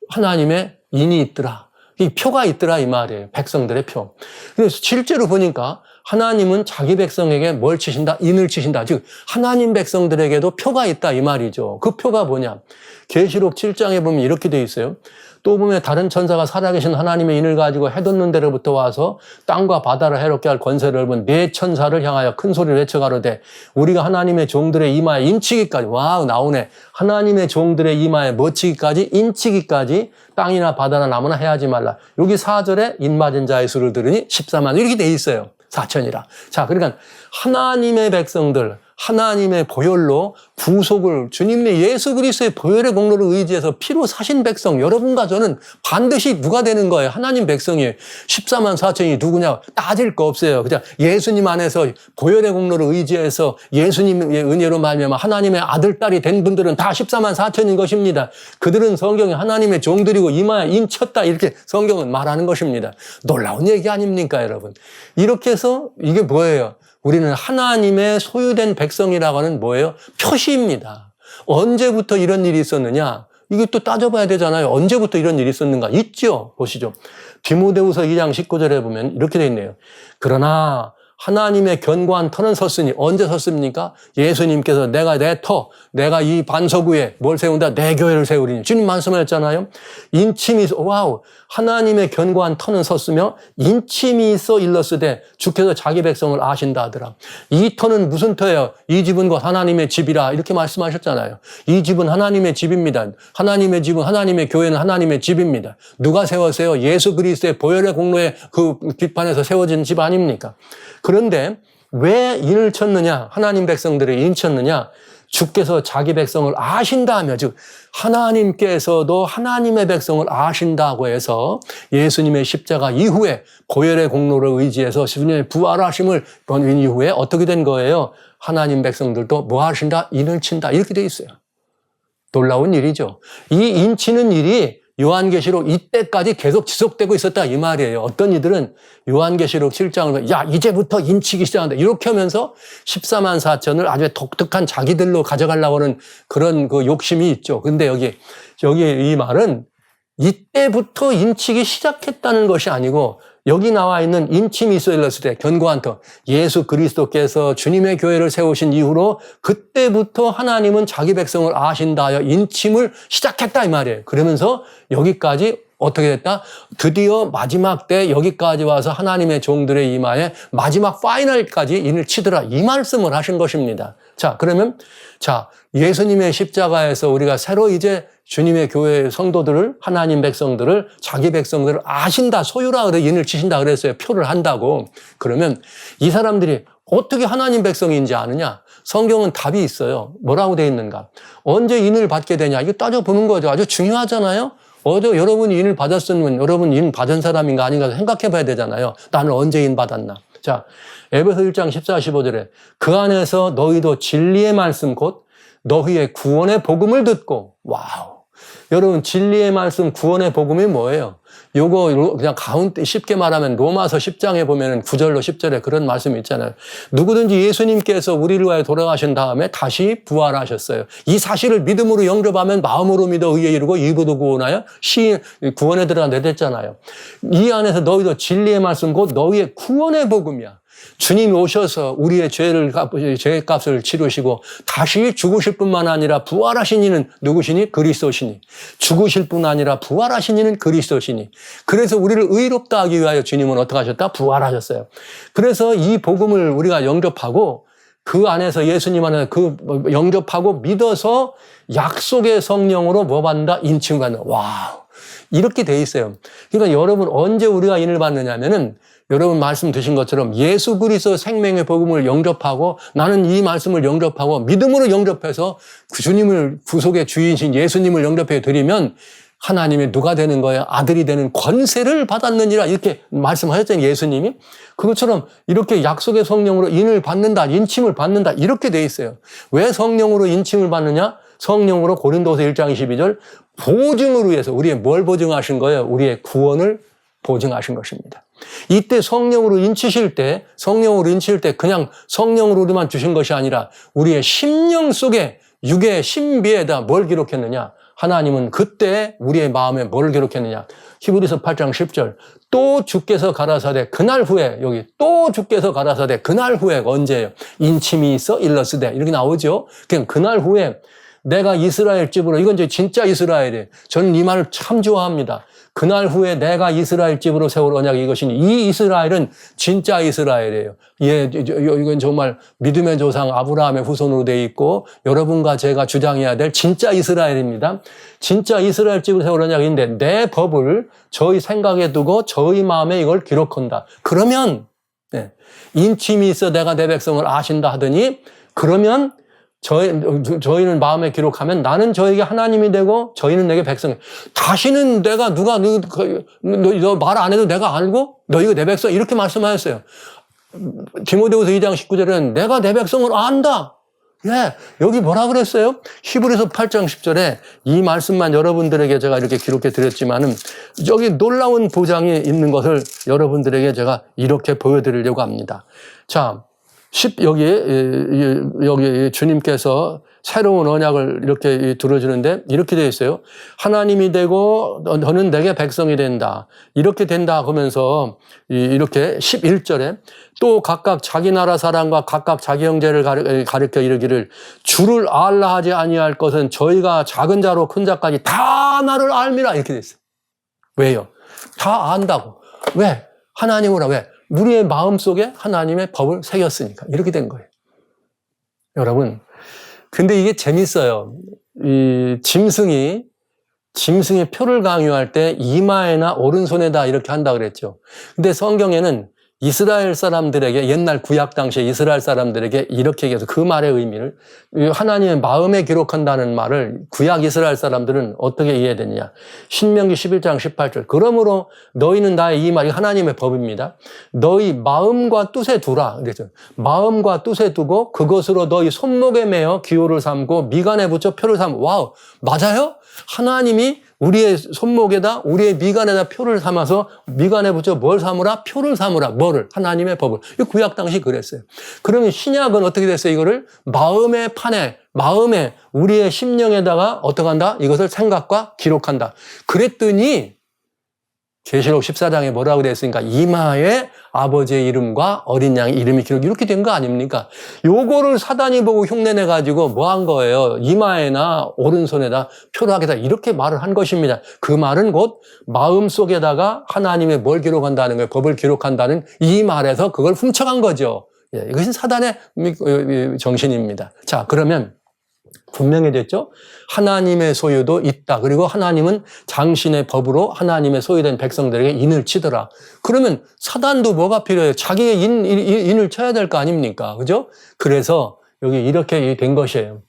하나님의 인이 있더라. 이 표가 있더라 이 말이에요. 백성들의 표. 그래서 실제로 보니까 하나님은 자기 백성에게 뭘 치신다? 인을 치신다. 즉 하나님 백성들에게도 표가 있다 이 말이죠. 그 표가 뭐냐? 계시록 7장에 보면 이렇게 돼 있어요. 또 보면 다른 천사가 살아계신 하나님의 인을 가지고 해돋는 데로부터 와서 땅과 바다를 해롭게 할 권세를 얻은 네 천사를 향하여 큰 소리를 외쳐가로되 우리가 하나님의 종들의 이마에 인치기까지 와우 나오네. 하나님의 종들의 이마에 뭐치기까지? 인치기까지 땅이나 바다나 나무나 해하지 말라. 여기 4절에 인 맞은 자의 수를 들으니 14만 이렇게 돼 있어요. 4천이라. 자, 그러니까 하나님의 백성들, 하나님의 보혈로 구속을 주님의 예수 그리스도의 보혈의 공로를 의지해서 피로 사신 백성 여러분과 저는 반드시 누가 되는 거예요? 하나님 백성이에요. 14만 4천이 누구냐? 따질 거 없어요. 그냥 예수님 안에서 보혈의 공로를 의지해서 예수님의 은혜로 말미암아 하나님의 아들, 딸이 된 분들은 다 14만 4천인 것입니다. 그들은 성경에 하나님의 종들이고 이마에 인쳤다 이렇게 성경은 말하는 것입니다. 놀라운 얘기 아닙니까 여러분? 이렇게 해서 이게 뭐예요? 우리는 하나님의 소유된 백성이라고 하는 뭐예요? 표시입니다. 언제부터 이런 일이 있었느냐? 이게 또 따져봐야 되잖아요. 언제부터 이런 일이 있었는가? 있죠. 보시죠. 디모데후서 2장 19절에 보면 이렇게 돼 있네요. 그러나 하나님의 견고한 터는 섰으니 언제 섰습니까? 예수님께서 내가 내 터, 내가 이 반석 위에 뭘 세운다? 내 교회를 세우리니 주님 말씀하셨잖아요. 인침이 있어. 와우. 하나님의 견고한 터는 섰으며 인침이 있어 일렀으되 주께서 자기 백성을 아신다 하더라. 이 터는 무슨 터예요? 이 집은 곧 하나님의 집이라 이렇게 말씀하셨잖아요. 이 집은 하나님의 집입니다. 하나님의 집은 하나님의 교회는 하나님의 집입니다. 누가 세웠어요? 예수 그리스도의 보혈의 공로에 그 뒷판에서 세워진 집 아닙니까? 그런데 왜 인을 쳤느냐? 하나님 백성들의 인 쳤느냐? 주께서 자기 백성을 아신다며, 즉 하나님께서도 하나님의 백성을 아신다고 해서 예수님의 십자가 이후에 보혈의 공로를 의지해서 주님의 부활하심을 본 이후에 어떻게 된 거예요? 하나님 백성들도 뭐 하신다? 인을 친다. 이렇게 돼 있어요. 놀라운 일이죠. 이 인치는 일이 요한계시록 이때까지 계속 지속되고 있었다 이 말이에요. 어떤 이들은 요한계시록 7장을 야 이제부터 인치기 시작한다 이렇게 하면서 14만 4천을 아주 독특한 자기들로 가져가려고 하는 그런 그 욕심이 있죠. 근데 여기 이 말은 이때부터 인치기 시작했다는 것이 아니고 여기 나와 있는 인치미소 일렀을 때 견고한 터, 예수 그리스도께서 주님의 교회를 세우신 이후로 그때부터 하나님은 자기 백성을 아신다 하여 인침을 시작했다 이 말이에요. 그러면서 여기까지 어떻게 됐다? 드디어 마지막 때 여기까지 와서 하나님의 종들의 이마에 마지막 파이널까지 인을 치더라. 이 말씀을 하신 것입니다. 자, 그러면 예수님의 십자가에서 우리가 새로 이제 주님의 교회 성도들을, 하나님 백성들을, 자기 백성들을 아신다, 소유라 그래, 인을 치신다 그랬어요. 표를 한다고. 그러면 이 사람들이 어떻게 하나님 백성인지 아느냐? 성경은 답이 있어요. 뭐라고 되어 있는가? 언제 인을 받게 되냐? 이거 따져보는 거죠. 아주 중요하잖아요. 여러분이 인을 받았으면 여러분 인 받은 사람인가 아닌가 생각해 봐야 되잖아요. 나는 언제 인 받았나? 자, 에베소 1장 14, 15절에 그 안에서 너희도 진리의 말씀 곧 너희의 구원의 복음을 듣고, 와우. 여러분, 진리의 말씀, 구원의 복음이 뭐예요? 요거 그냥 쉽게 말하면 로마서 10장에 보면은 9절로 10절에 그런 말씀이 있잖아요. 누구든지 예수님께서 우리를 위하여 돌아가신 다음에 다시 부활하셨어요. 이 사실을 믿음으로 영접하면 마음으로 믿어 의에 이르고 입으로 구원하여 구원에 들어간다 됐잖아요. 이 안에서 너희도 진리의 말씀 곧 너희의 구원의 복음이야. 주님이 오셔서 우리의 죄의 값을 치르시고 다시 죽으실 뿐만 아니라 부활하신 이는 누구시니? 그리스도시니. 죽으실 뿐 아니라 부활하신 이는 그리스도시니. 그래서 우리를 의롭다 하기 위하여 주님은 어떻게 하셨다? 부활하셨어요. 그래서 이 복음을 우리가 영접하고 그 안에서 예수님 안에서 영접하고 믿어서 약속의 성령으로 뭐 받는다? 인침을 받는다. 와우. 이렇게 돼 있어요. 그러니까 여러분 언제 우리가 인을 받느냐면은 여러분 말씀 드신 것처럼 예수 그리스도 생명의 복음을 영접하고 나는 이 말씀을 영접하고 믿음으로 영접해서 그 주님을 구속의 주인이신 예수님을 영접해 드리면 하나님의 누가 되는 거예요? 아들이 되는 권세를 받았느니라 이렇게 말씀하셨잖아요. 예수님이. 그것처럼 이렇게 약속의 성령으로 인을 받는다, 인침을 받는다 이렇게 돼 있어요. 왜 성령으로 인침을 받느냐? 성령으로 고린도서 1장 22절 보증을 위해서 우리의 뭘 보증하신 거예요? 우리의 구원을 보증하신 것입니다. 이때 성령으로 인치실 때 그냥 성령으로만 주신 것이 아니라 우리의 심령 속에 육의 신비에다 뭘 기록했느냐? 하나님은 그때 우리의 마음에 뭘 기록했느냐? 히브리서 8장 10절 또 주께서 가라사대 그날 후에 여기 또 주께서 가라사대 그날 후에 언제예요? 인침이 있어 일러스되 이렇게 나오죠. 그냥 그날 후에 내가 이스라엘 집으로 이건 이제 진짜 이스라엘이에요. 저는 이 말을 참 좋아합니다. 그날 후에 내가 이스라엘 집으로 세울 언약이 이것이니 이 이스라엘은 진짜 이스라엘이에요. 예, 이건 정말 믿음의 조상 아브라함의 후손으로 돼 있고 여러분과 제가 주장해야 될 진짜 이스라엘입니다. 진짜 이스라엘 집으로 세울 언약인데 내 법을 저희 생각에 두고 저희 마음에 이걸 기록한다. 그러면 인침이 있어 내가 내 백성을 아신다 하더니 그러면 저희는 마음에 기록하면 나는 저에게 하나님이 되고 저희는 내게 백성이 다시는 내가 너 말 안 해도 내가 알고 너희가 내 백성 이렇게 말씀하셨어요. 디모데후서 2장 19절에는 내가 내 백성을 안다. 네, 여기 뭐라 그랬어요? 히브리서 8장 10절에 이 말씀만 여러분들에게 제가 이렇게 기록해 드렸지만은 여기 놀라운 보장이 있는 것을 여러분들에게 제가 이렇게 보여드리려고 합니다. 자, 여기 주님께서 새로운 언약을 이렇게 들어주는데 이렇게 되어 있어요. 하나님이 되고 너는 내게 백성이 된다. 이렇게 된다 하면서 이렇게 11절에 또 각각 자기 나라 사람과 각각 자기 형제를 가르쳐 이르기를 주를 알라 하지 아니할 것은 저희가 작은 자로 큰 자까지 다 나를 알미라 이렇게 되어 있어요. 왜요? 다 안다고. 왜? 하나님으로 왜? 우리의 마음속에 하나님의 법을 새겼으니까 이렇게 된 거예요. 여러분, 근데 이게 재밌어요. 이 짐승이 표를 강요할 때 이마에나 오른손에다 이렇게 한다 그랬죠. 근데 성경에는 이스라엘 사람들에게 옛날 구약 당시에 이스라엘 사람들에게 이렇게 얘기해서 그 말의 의미를 하나님의 마음에 기록한다는 말을 구약 이스라엘 사람들은 어떻게 이해되느냐. 신명기 11장 18절 그러므로 너희는 나의 이 말이 하나님의 법입니다. 너희 마음과 뜻에 두라. 그랬죠. 마음과 뜻에 두고 그것으로 너희 손목에 매어 기호를 삼고 미간에 붙여 표를 삼고 와우 맞아요? 하나님이 우리의 손목에다 우리의 미간에다 표를 삼아서 미간에 붙여 뭘 삼으라? 표를 삼으라. 뭐를? 하나님의 법을. 이 구약 당시 그랬어요. 그러면 신약은 어떻게 됐어요? 이거를 마음의 판에 마음에 우리의 심령에다가 어떻게 한다? 이것을 생각과 기록한다. 그랬더니 계시록 14장에 뭐라고 되어 있으니까 이마에 아버지의 이름과 어린 양의 이름이 기록 이렇게 된 거 아닙니까? 요거를 사단이 보고 흉내내 가지고 뭐 한 거예요? 이마에나 오른손에다 표를 이렇게 말을 한 것입니다. 그 말은 곧 마음속에다가 하나님의 뭘 기록한다는 거예요? 법을 기록한다는 이 말에서 그걸 훔쳐간 거죠. 예, 이것이 사단의 정신입니다. 자, 그러면 분명해졌죠? 하나님의 소유도 있다. 그리고 하나님은 당신의 법으로 하나님의 소유된 백성들에게 인을 치더라. 그러면 사단도 뭐가 필요해요? 자기의 인을 쳐야 될 거 아닙니까? 그죠? 그래서 여기 이렇게 된 것이에요.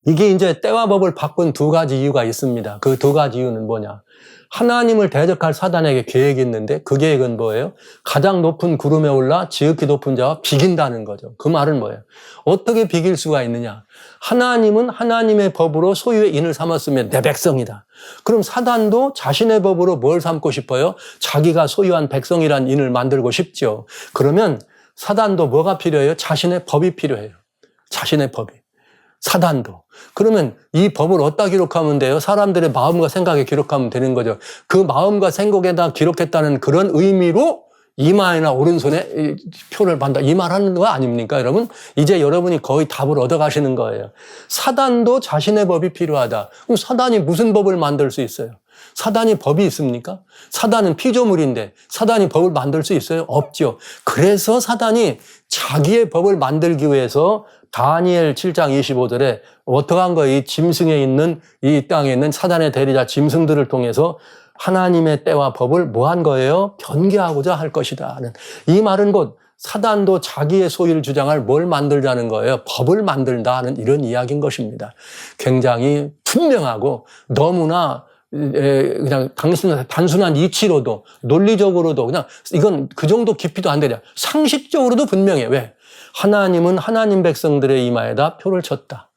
이게 이제 때와 법을 바꾼 두 가지 이유가 있습니다. 그 두 가지 이유는 뭐냐? 하나님을 대적할 사단에게 계획이 있는데 그 계획은 뭐예요? 가장 높은 구름에 올라 지극히 높은 자와 비긴다는 거죠. 그 말은 뭐예요? 어떻게 비길 수가 있느냐? 하나님은 하나님의 법으로 소유의 인을 삼았으면 내 백성이다. 그럼 사단도 자신의 법으로 뭘 삼고 싶어요? 자기가 소유한 백성이란 인을 만들고 싶죠. 그러면 사단도 뭐가 필요해요? 자신의 법이 필요해요. 자신의 법이. 사단도. 그러면 이 법을 어디다 기록하면 돼요? 사람들의 마음과 생각에 기록하면 되는 거죠. 그 마음과 생각에다 기록했다는 그런 의미로 이마에나 오른손에 표를 받는다. 이 말 하는 거 아닙니까, 여러분? 이제 여러분이 거의 답을 얻어가시는 거예요. 사단도 자신의 법이 필요하다. 그럼 사단이 무슨 법을 만들 수 있어요? 사단이 법이 있습니까? 사단은 피조물인데 사단이 법을 만들 수 있어요? 없죠. 그래서 사단이 자기의 법을 만들기 위해서 다니엘 7장 25절에 어떻게 한 거예요? 이 짐승에 있는 이 땅에 있는 사단의 대리자 짐승들을 통해서 하나님의 때와 법을 뭐 한 거예요? 변개하고자 할 것이다. 이 말은 곧 사단도 자기의 소유를 주장할 뭘 만들자는 거예요? 법을 만들다는 이런 이야기인 것입니다. 굉장히 분명하고 너무나 그냥 단순한 이치로도 논리적으로도 그냥 이건 그 정도 깊이도 안 되냐. 상식적으로도 분명해. 왜? 하나님은 하나님 백성들의 이마에다 표를 쳤다.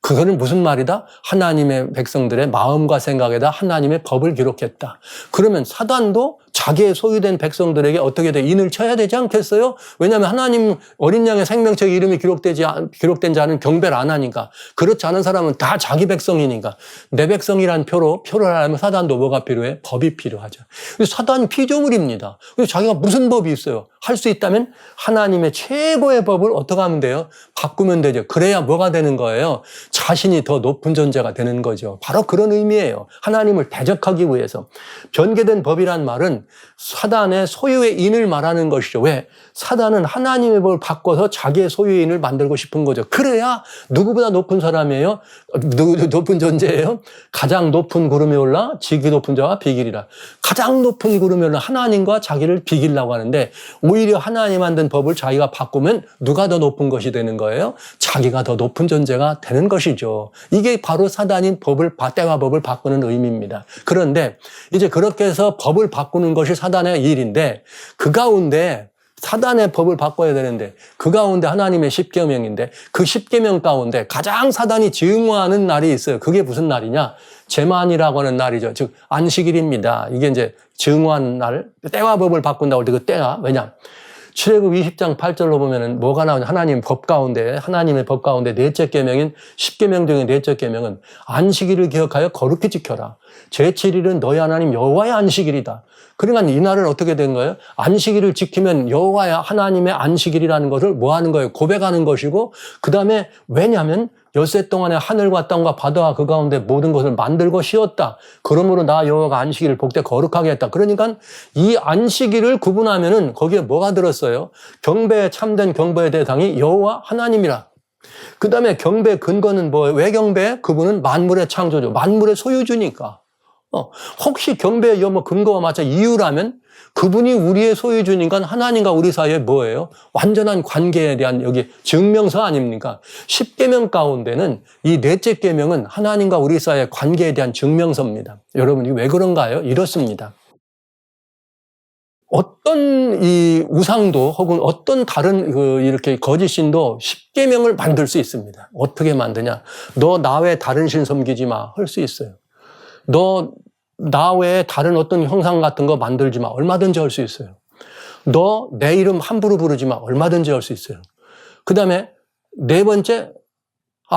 그거는 무슨 말이다? 하나님의 백성들의 마음과 생각에다 하나님의 법을 기록했다. 그러면 사단도 자기의 소유된 백성들에게 어떻게 돼? 인을 쳐야 되지 않겠어요? 왜냐하면 하나님 어린 양의 생명책 이름이 기록된 자는 경배를 안 하니까. 그렇지 않은 사람은 다 자기 백성이니까. 내 백성이란 표를 하려면 사단도 뭐가 필요해? 법이 필요하죠. 사단은 피조물입니다. 그래서 자기가 무슨 법이 있어요? 할 수 있다면 하나님의 최고의 법을 어떻게 하면 돼요? 바꾸면 되죠. 그래야 뭐가 되는 거예요? 자신이 더 높은 존재가 되는 거죠. 바로 그런 의미예요. 하나님을 대적하기 위해서. 변개된 법이란 말은 사단의 소유의 인을 말하는 것이죠. 왜? 사단은 하나님의 법을 바꿔서 자기의 소유의 인을 만들고 싶은 거죠. 그래야 누구보다 높은 사람이에요. 높은 존재예요. 가장 높은 구름에 올라 지극히 높은 자와 비기리라. 가장 높은 구름에 올라 하나님과 자기를 비기려고 하는데 오히려 하나님 만든 법을 자기가 바꾸면 누가 더 높은 것이 되는 거예요? 자기가 더 높은 존재가 되는 것이죠. 이게 바로 사단인 때와 법을 바꾸는 의미입니다. 그런데 이제 그렇게 해서 법을 바꾸는 것이 사단의 일인데 그 가운데 사단의 법을 바꿔야 되는데 그 가운데 하나님의 십계명인데 그 십계명 가운데 가장 사단이 증오하는 날이 있어요. 그게 무슨 날이냐? 제만이라고 하는 날이죠. 즉 안식일입니다. 이게 이제 증오하는 날, 때와 법을 바꾼다고 할 때 그 때가 왜냐? 출애굽 20장 8절로 보면은 뭐가 나오냐? 하나님의 법 가운데 넷째 계명인 십계명 중에 넷째 계명은 안식일을 기억하여 거룩히 지켜라. 제7일은 너희 하나님 여호와의 안식일이다. 그러니까 이날은 어떻게 된 거예요? 안식일을 지키면 여호와의 하나님의 안식일이라는 것을 뭐 하는 거예요? 고백하는 것이고 그다음에 왜냐하면 엿새 동안에 하늘과 땅과 바다와 그 가운데 모든 것을 만들고 쉬었다. 그러므로 나 여호와가 안식일을 복되게 거룩하게 했다. 그러니까 이 안식일을 구분하면은 거기에 뭐가 들었어요? 참된 경배의 대상이 여호와 하나님이라. 그 다음에 경배 근거는 뭐예요? 왜 경배? 그분은 만물의 창조주, 만물의 소유주니까. 혹시 경배의 근거와 마찬 이유라면 그분이 우리의 소유주니까 하나님과 우리 사이에 뭐예요? 완전한 관계에 대한 여기 증명서 아닙니까? 10계명 가운데는 이 넷째 계명은 하나님과 우리 사이의 관계에 대한 증명서입니다. 여러분 이게 왜 그런가요? 이렇습니다. 어떤 이 우상도 혹은 어떤 다른 이렇게 거짓신도 10계명을 만들 수 있습니다. 어떻게 만드냐? 너 나 외에 다른 신 섬기지 마. 할 수 있어요. 너 나 외에 다른 어떤 형상 같은 거 만들지 마. 얼마든지 할 수 있어요. 너 내 이름 함부로 부르지 마. 얼마든지 할 수 있어요. 그 다음에 네 번째,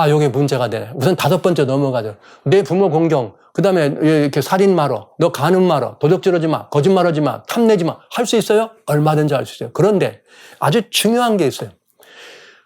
여기 문제가 되네. 우선 다섯 번째 넘어가죠. 내 부모 공경. 그 다음에 이렇게 살인 말어, 너 간음 말어, 도적질하지 마, 거짓말하지 마, 탐내지 마. 할 수 있어요? 얼마든지 할 수 있어요. 그런데 아주 중요한 게 있어요.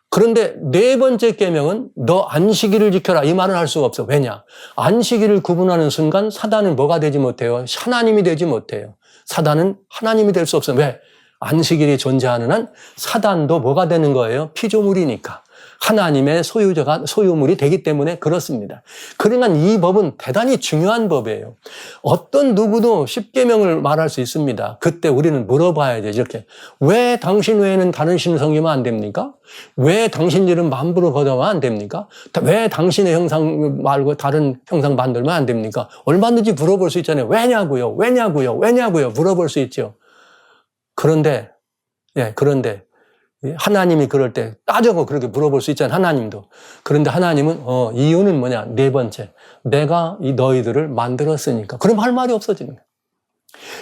그런데 네 번째 계명은 너 안식일을 지켜라. 이 말은 할 수가 없어. 왜냐? 안식일을 구분하는 순간 사단은 뭐가 되지 못해요? 하나님이 되지 못해요. 사단은 하나님이 될 수 없어요. 왜? 안식일이 존재하는 한 사단도 뭐가 되는 거예요? 피조물이니까. 하나님의 소유물이 되기 때문에 그렇습니다. 그러니까 이 법은 대단히 중요한 법이에요. 어떤 누구도 십계명을 말할 수 있습니다. 그때 우리는 물어봐야죠. 이렇게. 왜 당신 외에는 다른 신을 섬기면 안 됩니까? 왜 당신 이름 만부로 거둬면 안 됩니까? 왜 당신의 형상 말고 다른 형상 만들면 안 됩니까? 얼마든지 물어볼 수 있잖아요. 왜냐고요? 물어볼 수 있죠. 그런데 하나님이 그럴 때 따져고 그렇게 물어볼 수 있잖아요. 하나님도. 그런데 하나님은 이유는 뭐냐? 네 번째. 내가 이 너희들을 만들었으니까. 그럼 할 말이 없어지는 거예요.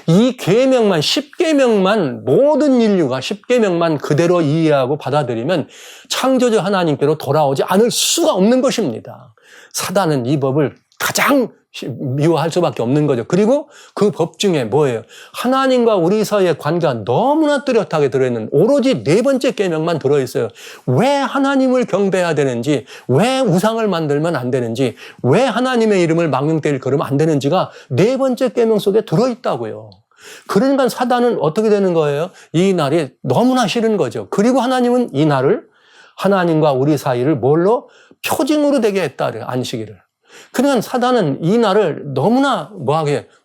이 계명만 10계명만 모든 인류가 10계명만 그대로 이해하고 받아들이면 창조주 하나님께로 돌아오지 않을 수가 없는 것입니다. 사단은 이 법을 가장 미워할 수밖에 없는 거죠. 그리고 그 법 중에 뭐예요? 하나님과 우리 사이의 관계가 너무나 뚜렷하게 들어있는 오로지 네 번째 계명만 들어있어요. 왜 하나님을 경배해야 되는지, 왜 우상을 만들면 안 되는지, 왜 하나님의 이름을 망령되이 걸으면 안 되는지가 네 번째 계명 속에 들어있다고요. 그러니까 사단은 어떻게 되는 거예요? 이 날이 너무나 싫은 거죠. 그리고 하나님은 이 날을 하나님과 우리 사이를 뭘로? 표징으로 되게 했다 그래요. 안식일을. 그러니까 사단은 이 날을 너무나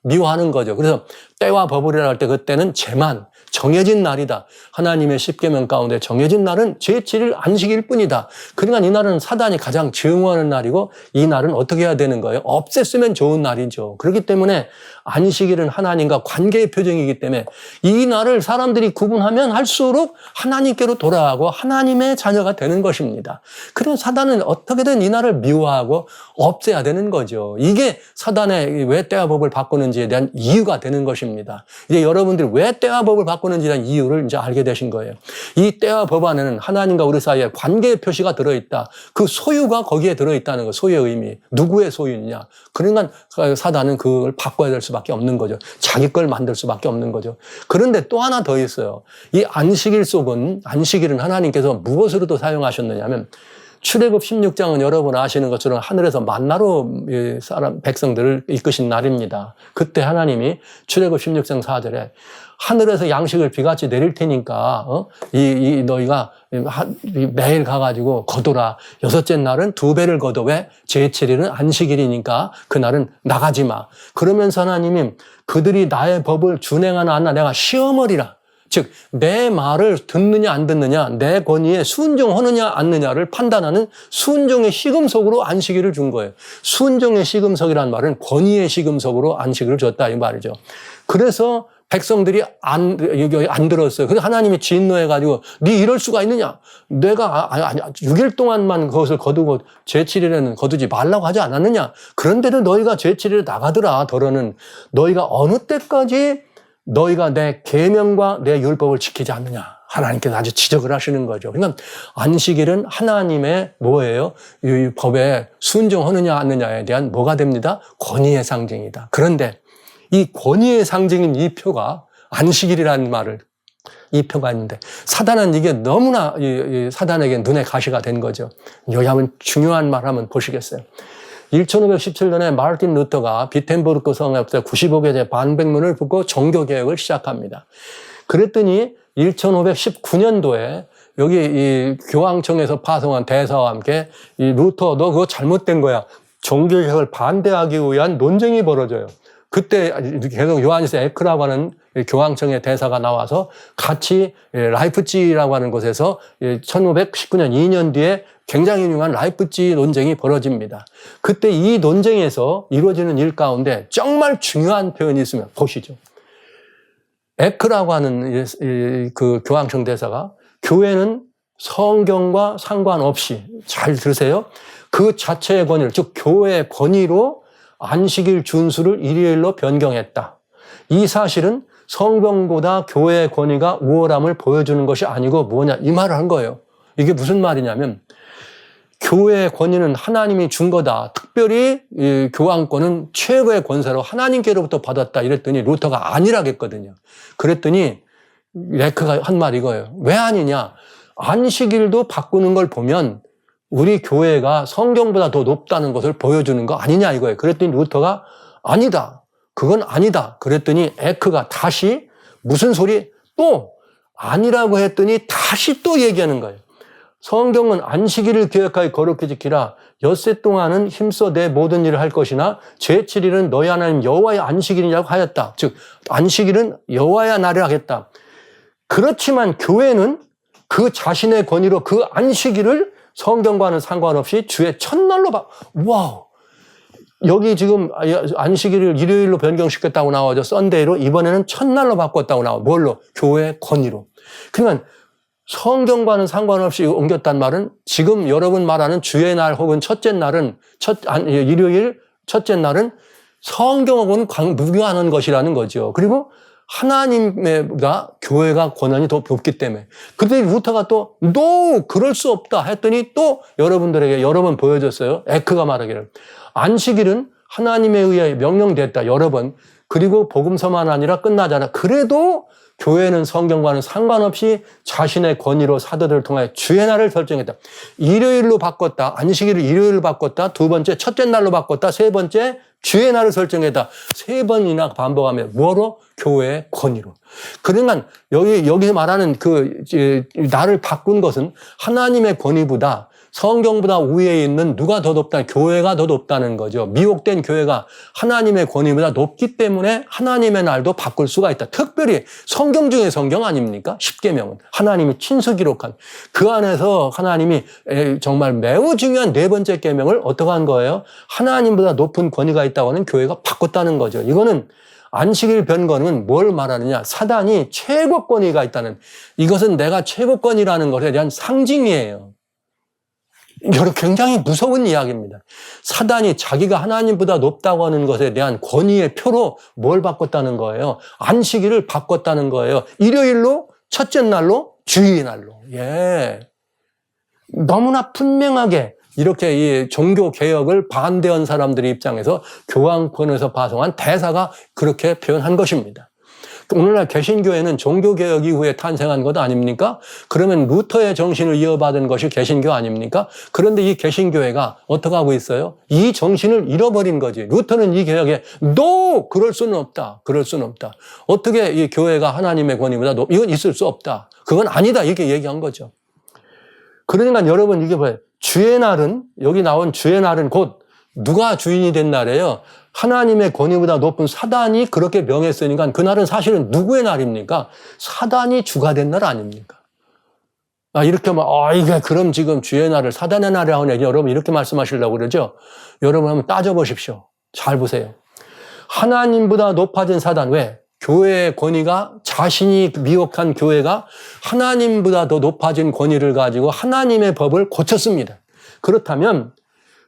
미워하는 거죠. 그래서 때와 버블이라 할 때 그때는 제만 정해진 날이다. 하나님의 십계명 가운데 정해진 날은 제7일 안식일 뿐이다. 그러니까 이 날은 사단이 가장 증오하는 날이고 이 날은 어떻게 해야 되는 거예요? 없앴으면 좋은 날이죠. 그렇기 때문에 안식일은 하나님과 관계의 표정이기 때문에 이 날을 사람들이 구분하면 할수록 하나님께로 돌아가고 하나님의 자녀가 되는 것입니다. 그래서 사단은 어떻게든 이 날을 미워하고 없애야 되는 거죠. 이게 사단의 왜 때와 법을 바꾸는지에 대한 이유가 되는 것입니다. 이제 여러분들이 왜 때와 법을 바꾸는지에 대한 이유를 이제 알게 되신 거예요. 이 때와 법 안에는 하나님과 우리 사이에 관계의 표시가 들어있다. 그 소유가 거기에 들어있다는 거, 소유의 의미. 누구의 소유냐. 그러니까 사단은 그걸 바꿔야 될 수밖에 없는 거죠. 자기 걸 만들 수밖에 없는 거죠. 그런데 또 하나 더 있어요. 이 안식일 속은, 안식일은 하나님께서 무엇으로도 사용하셨느냐면 출애굽 16장은 여러분 아시는 것처럼 하늘에서 만나로 백성들을 이끄신 날입니다. 그때 하나님이 출애굽 16장 4절에 하늘에서 양식을 비같이 내릴 테니까 너희가 매일 가가지고 거둬라. 여섯째 날은 2배를 거둬. 왜? 제7일은 안식일이니까 그날은 나가지 마. 그러면서 하나님이 그들이 나의 법을 준행하나 안 하나 내가 시험하리라. 즉 내 말을 듣느냐 안 듣느냐, 내 권위에 순종하느냐 안 느냐를 판단하는 순종의 시금석으로 안식일을 준 거예요. 순종의 시금석이라는 말은 권위의 시금석으로 안식일을 줬다 이 말이죠. 그래서 백성들이 안 들었어요. 그래서 하나님이 진노해가지고 네 이럴 수가 있느냐? 내가 6일 동안만 그것을 거두고 제7일에는 거두지 말라고 하지 않았느냐? 그런데도 너희가 제7일에 나가더라. 더러는 너희가 어느 때까지 너희가 내 계명과 내 율법을 지키지 않느냐. 하나님께서 아주 지적을 하시는 거죠. 그러니까 안식일은 하나님의 뭐예요? 이 법에 순종하느냐 안 하느냐에 대한 뭐가 됩니다? 권위의 상징이다. 그런데 이 권위의 상징인 이 표가 안식일이라는 말을 이 표가 있는데 사단은 이게 너무나 사단에게 눈에 가시가 된 거죠. 여기 한번 중요한 말 한번 보시겠어요? 1517년에 마르틴 루터가 비텐부르크 성역에 95개의 반백문을 붙고 종교개혁을 시작합니다. 그랬더니 1519년도에 여기 이 교황청에서 파송한 대사와 함께 이 루터 너 그거 잘못된 거야. 종교개혁을 반대하기 위한 논쟁이 벌어져요. 그때 계속 요하니스 에크라고 하는 교황청의 대사가 나와서 같이 라이프치히라고 하는 곳에서 1519년 2년 뒤에 굉장히 유명한 라이프치히 논쟁이 벌어집니다. 그때 이 논쟁에서 이루어지는 일 가운데 정말 중요한 표현이 있으면 보시죠. 에크라고 하는 그 교황청 대사가 교회는 성경과 상관없이 잘 들으세요. 그 자체의 권위를 즉 교회의 권위로 안식일 준수를 일요일로 변경했다. 이 사실은 성경보다 교회의 권위가 우월함을 보여주는 것이 아니고 뭐냐 이 말을 한 거예요. 이게 무슨 말이냐면 교회의 권위는 하나님이 준 거다. 특별히 이 교황권은 최고의 권세로 하나님께로부터 받았다. 이랬더니 루터가 아니라겠거든요. 그랬더니 레크가 한 말 이거예요. 왜 아니냐? 안식일도 바꾸는 걸 보면 우리 교회가 성경보다 더 높다는 것을 보여주는 거 아니냐 이거예요. 그랬더니 루터가 아니다. 그건 아니다. 그랬더니 에크가 다시 무슨 소리? 또 아니라고 했더니 다시 또 얘기하는 거예요. 성경은 안식일을 기억하여 거룩히 지키라. 엿새 동안은 힘써 내 모든 일을 할 것이나 제7일은 너희 하나님 여호와의 안식일이라고 하였다. 즉 안식일은 여호와의 날을 하겠다. 그렇지만 교회는 그 자신의 권위로 그 안식일을 성경과는 상관없이 주의 첫날로 와우. 여기 지금 안식일을 일요일로 변경시켰다고 나와죠. 썬데이로. 이번에는 첫날로 바꿨다고 나와. 뭘로? 교회의 권위로. 그러니까 성경과는 상관없이 옮겼단 말은 지금 여러분 말하는 주의 날 혹은 첫째 날은 일요일 첫째 날은 성경하고는 무관한 것이라는 거죠. 그리고 하나님과 교회가 권한이 더 높기 때문에. 그런데 루터가 또 그럴 수 없다 했더니 또 여러분들에게 여러 번 보여줬어요. 에크가 말하기를 안식일은 하나님에 의해 명령됐다 여러 번. 그리고 복음서만 아니라 끝나잖아. 그래도 교회는 성경과는 상관없이 자신의 권위로 사도들을 통해 주의 날을 설정했다. 일요일로 바꿨다. 안식일을 일요일로 바꿨다. 두 번째 첫째 날로 바꿨다. 세 번째 주의 날을 설정했다. 세 번이나 반복하며 뭐로? 교회의 권위로. 그러니까 여기서 말하는 날을 바꾼 것은 하나님의 권위보다 성경보다 우위에 있는 누가 더 높다? 교회가 더 높다는 거죠. 미혹된 교회가 하나님의 권위보다 높기 때문에 하나님의 날도 바꿀 수가 있다. 특별히 성경 중에 성경 아닙니까? 십계명은 하나님이 친수 기록한 그 안에서 하나님이 정말 매우 중요한 네 번째 계명을 어떻게 한 거예요? 하나님보다 높은 권위가 있다고 하는 교회가 바꿨다는 거죠. 이거는 안식일 변건은 뭘 말하느냐? 사단이 최고 권위가 있다는, 이것은 내가 최고권이라는 것에 대한 상징이에요. 여러분 굉장히 무서운 이야기입니다. 사단이 자기가 하나님보다 높다고 하는 것에 대한 권위의 표로 뭘 바꿨다는 거예요? 안식일을 바꿨다는 거예요. 일요일로, 첫째 날로, 주의 날로. 예. 너무나 분명하게 이렇게 이 종교 개혁을 반대한 사람들의 입장에서 교황권에서 파송한 대사가 그렇게 표현한 것입니다. 오늘날 개신교회는 종교개혁 이후에 탄생한 것 아닙니까? 그러면 루터의 정신을 이어받은 것이 개신교 아닙니까? 그런데 이 개신교회가 어떻게 하고 있어요? 이 정신을 잃어버린 거지. 루터는 이 개혁에 그럴 수는 없다. 그럴 수는 없다. 어떻게 이 교회가 하나님의 권위보다 이건 있을 수 없다. 그건 아니다. 이렇게 얘기한 거죠. 그러니까 여러분 이게 뭐예요? 주의 날은, 여기 나온 주의 날은 곧 누가 주인이 된 날이에요? 하나님의 권위보다 높은 사단이 그렇게 명했으니까 그날은 사실은 누구의 날입니까? 사단이 주가 된 날 아닙니까? 이렇게 이게 그럼 지금 주의 날을 사단의 날이라고 하네. 여러분 이렇게 말씀하시려고 그러죠? 여러분 한번 따져보십시오. 잘 보세요. 하나님보다 높아진 사단, 왜? 교회의 권위가, 자신이 미혹한 교회가 하나님보다 더 높아진 권위를 가지고 하나님의 법을 고쳤습니다.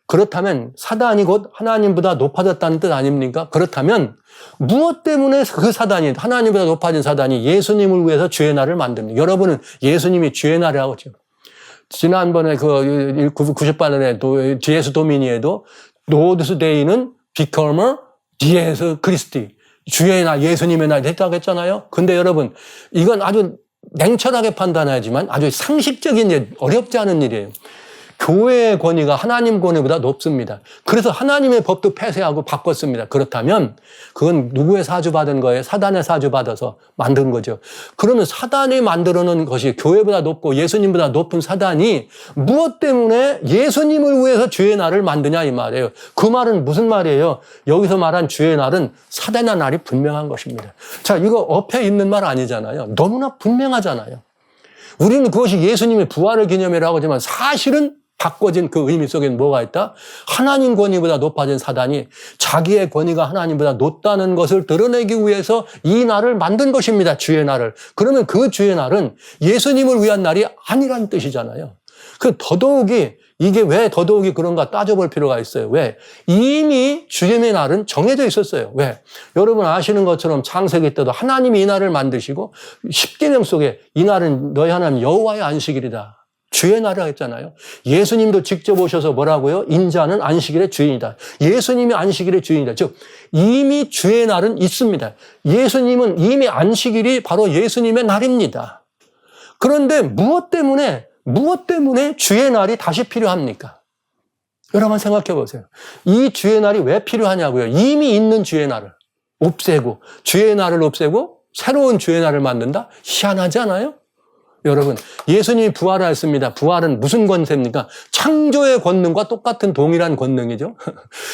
그렇다면 사단이 곧 하나님보다 높아졌다는 뜻 아닙니까? 그렇다면 무엇 때문에 그 사단이, 하나님보다 높아진 사단이 예수님을 위해서 주의 날을 만듭니까? 여러분은 예수님이 주의 날이라고 하죠. 지난번에 98년에 디에스 도미니에도 노드스 데이는 비커머 디에스 크리스티, 주의 날, 예수님의 날이 됐다고 했잖아요. 근데 여러분 이건 아주 냉철하게 판단하지만 아주 상식적인 일, 어렵지 않은 일이에요. 교회의 권위가 하나님 권위보다 높습니다. 그래서 하나님의 법도 폐쇄하고 바꿨습니다. 그렇다면 그건 누구의 사주받은 거예요? 사단의 사주받아서 만든 거죠. 그러면 사단이 만들어 놓은 것이 교회보다 높고 예수님보다 높은 사단이 무엇 때문에 예수님을 위해서 주의 날을 만드냐 이 말이에요. 그 말은 무슨 말이에요? 여기서 말한 주의 날은 사단의 날이 분명한 것입니다. 자, 이거 엎에 있는 말 아니잖아요. 너무나 분명하잖아요. 우리는 그것이 예수님의 부활을 기념이라고 하지만 사실은 바꿔진 그 의미 속에는 뭐가 있다? 하나님 권위보다 높아진 사단이 자기의 권위가 하나님보다 높다는 것을 드러내기 위해서 이 날을 만든 것입니다. 주의 날을. 그러면 그 주의 날은 예수님을 위한 날이 아니라는 뜻이잖아요. 더더욱이 이게 왜 더더욱이 그런가 따져볼 필요가 있어요. 왜? 이미 주님의 날은 정해져 있었어요. 왜? 여러분 아시는 것처럼 창세기 때도 하나님이 이 날을 만드시고 십계명 속에 이 날은 너희 하나님 여호와의 안식일이다. 주의 날이라고 했잖아요. 예수님도 직접 오셔서 뭐라고요? 인자는 안식일의 주인이다. 예수님이 안식일의 주인이다. 즉 이미 주의 날은 있습니다. 예수님은 이미 안식일이 바로 예수님의 날입니다. 그런데 무엇 때문에 주의 날이 다시 필요합니까? 여러분 생각해 보세요. 이 주의 날이 왜 필요하냐고요? 이미 있는 주의 날을 없애고 주의 날을 없애고 새로운 주의 날을 만든다? 희한하지 않아요? 여러분, 예수님이 부활하였습니다. 부활은 무슨 권세입니까? 창조의 권능과 똑같은 동일한 권능이죠.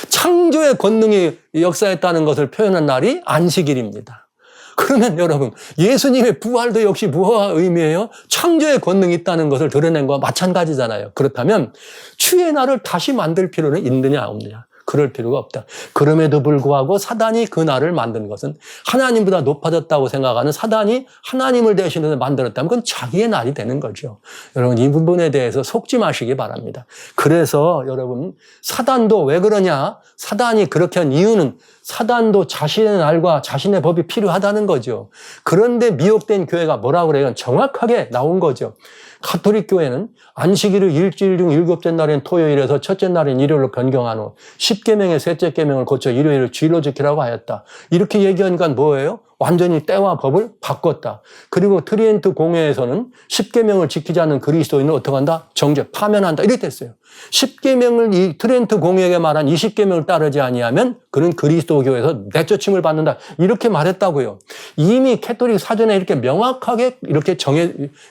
창조의 권능이 역사했다는 것을 표현한 날이 안식일입니다. 그러면 여러분, 예수님의 부활도 역시 무엇 의미해요? 창조의 권능이 있다는 것을 드러낸 것과 마찬가지잖아요. 그렇다면 주의 날을 다시 만들 필요는 있느냐 없느냐? 그럴 필요가 없다. 그럼에도 불구하고 사단이 그 날을 만든 것은 하나님보다 높아졌다고 생각하는 사단이 하나님을 대신해서 만들었다면 그건 자기의 날이 되는 거죠. 여러분 이 부분에 대해서 속지 마시기 바랍니다. 그래서 여러분 사단도 왜 그러냐? 사단이 그렇게 한 이유는 사단도 자신의 날과 자신의 법이 필요하다는 거죠. 그런데 미혹된 교회가 뭐라고 그래요? 정확하게 나온 거죠. 가톨릭 교회는 안식일을 일주일 중 7째 날인 토요일에서 첫째 날인 일요일로 변경한 후 10계명의 셋째 계명을 고쳐 일요일을 주일로 지키라고 하였다. 이렇게 얘기하니까 뭐예요? 완전히 때와 법을 바꿨다. 그리고 트리엔트 공회에서는 10계명을 지키지 않는 그리스도인을 어떻게 한다? 정죄, 파면한다. 이렇게 됐어요. 10계명을 이 트리엔트 공회에 말한 20계명을 따르지 아니하면 그는 그리스도교에서 내쫓임을 받는다. 이렇게 말했다고요. 이미 캐톨릭 사전에 이렇게 명확하게 이렇게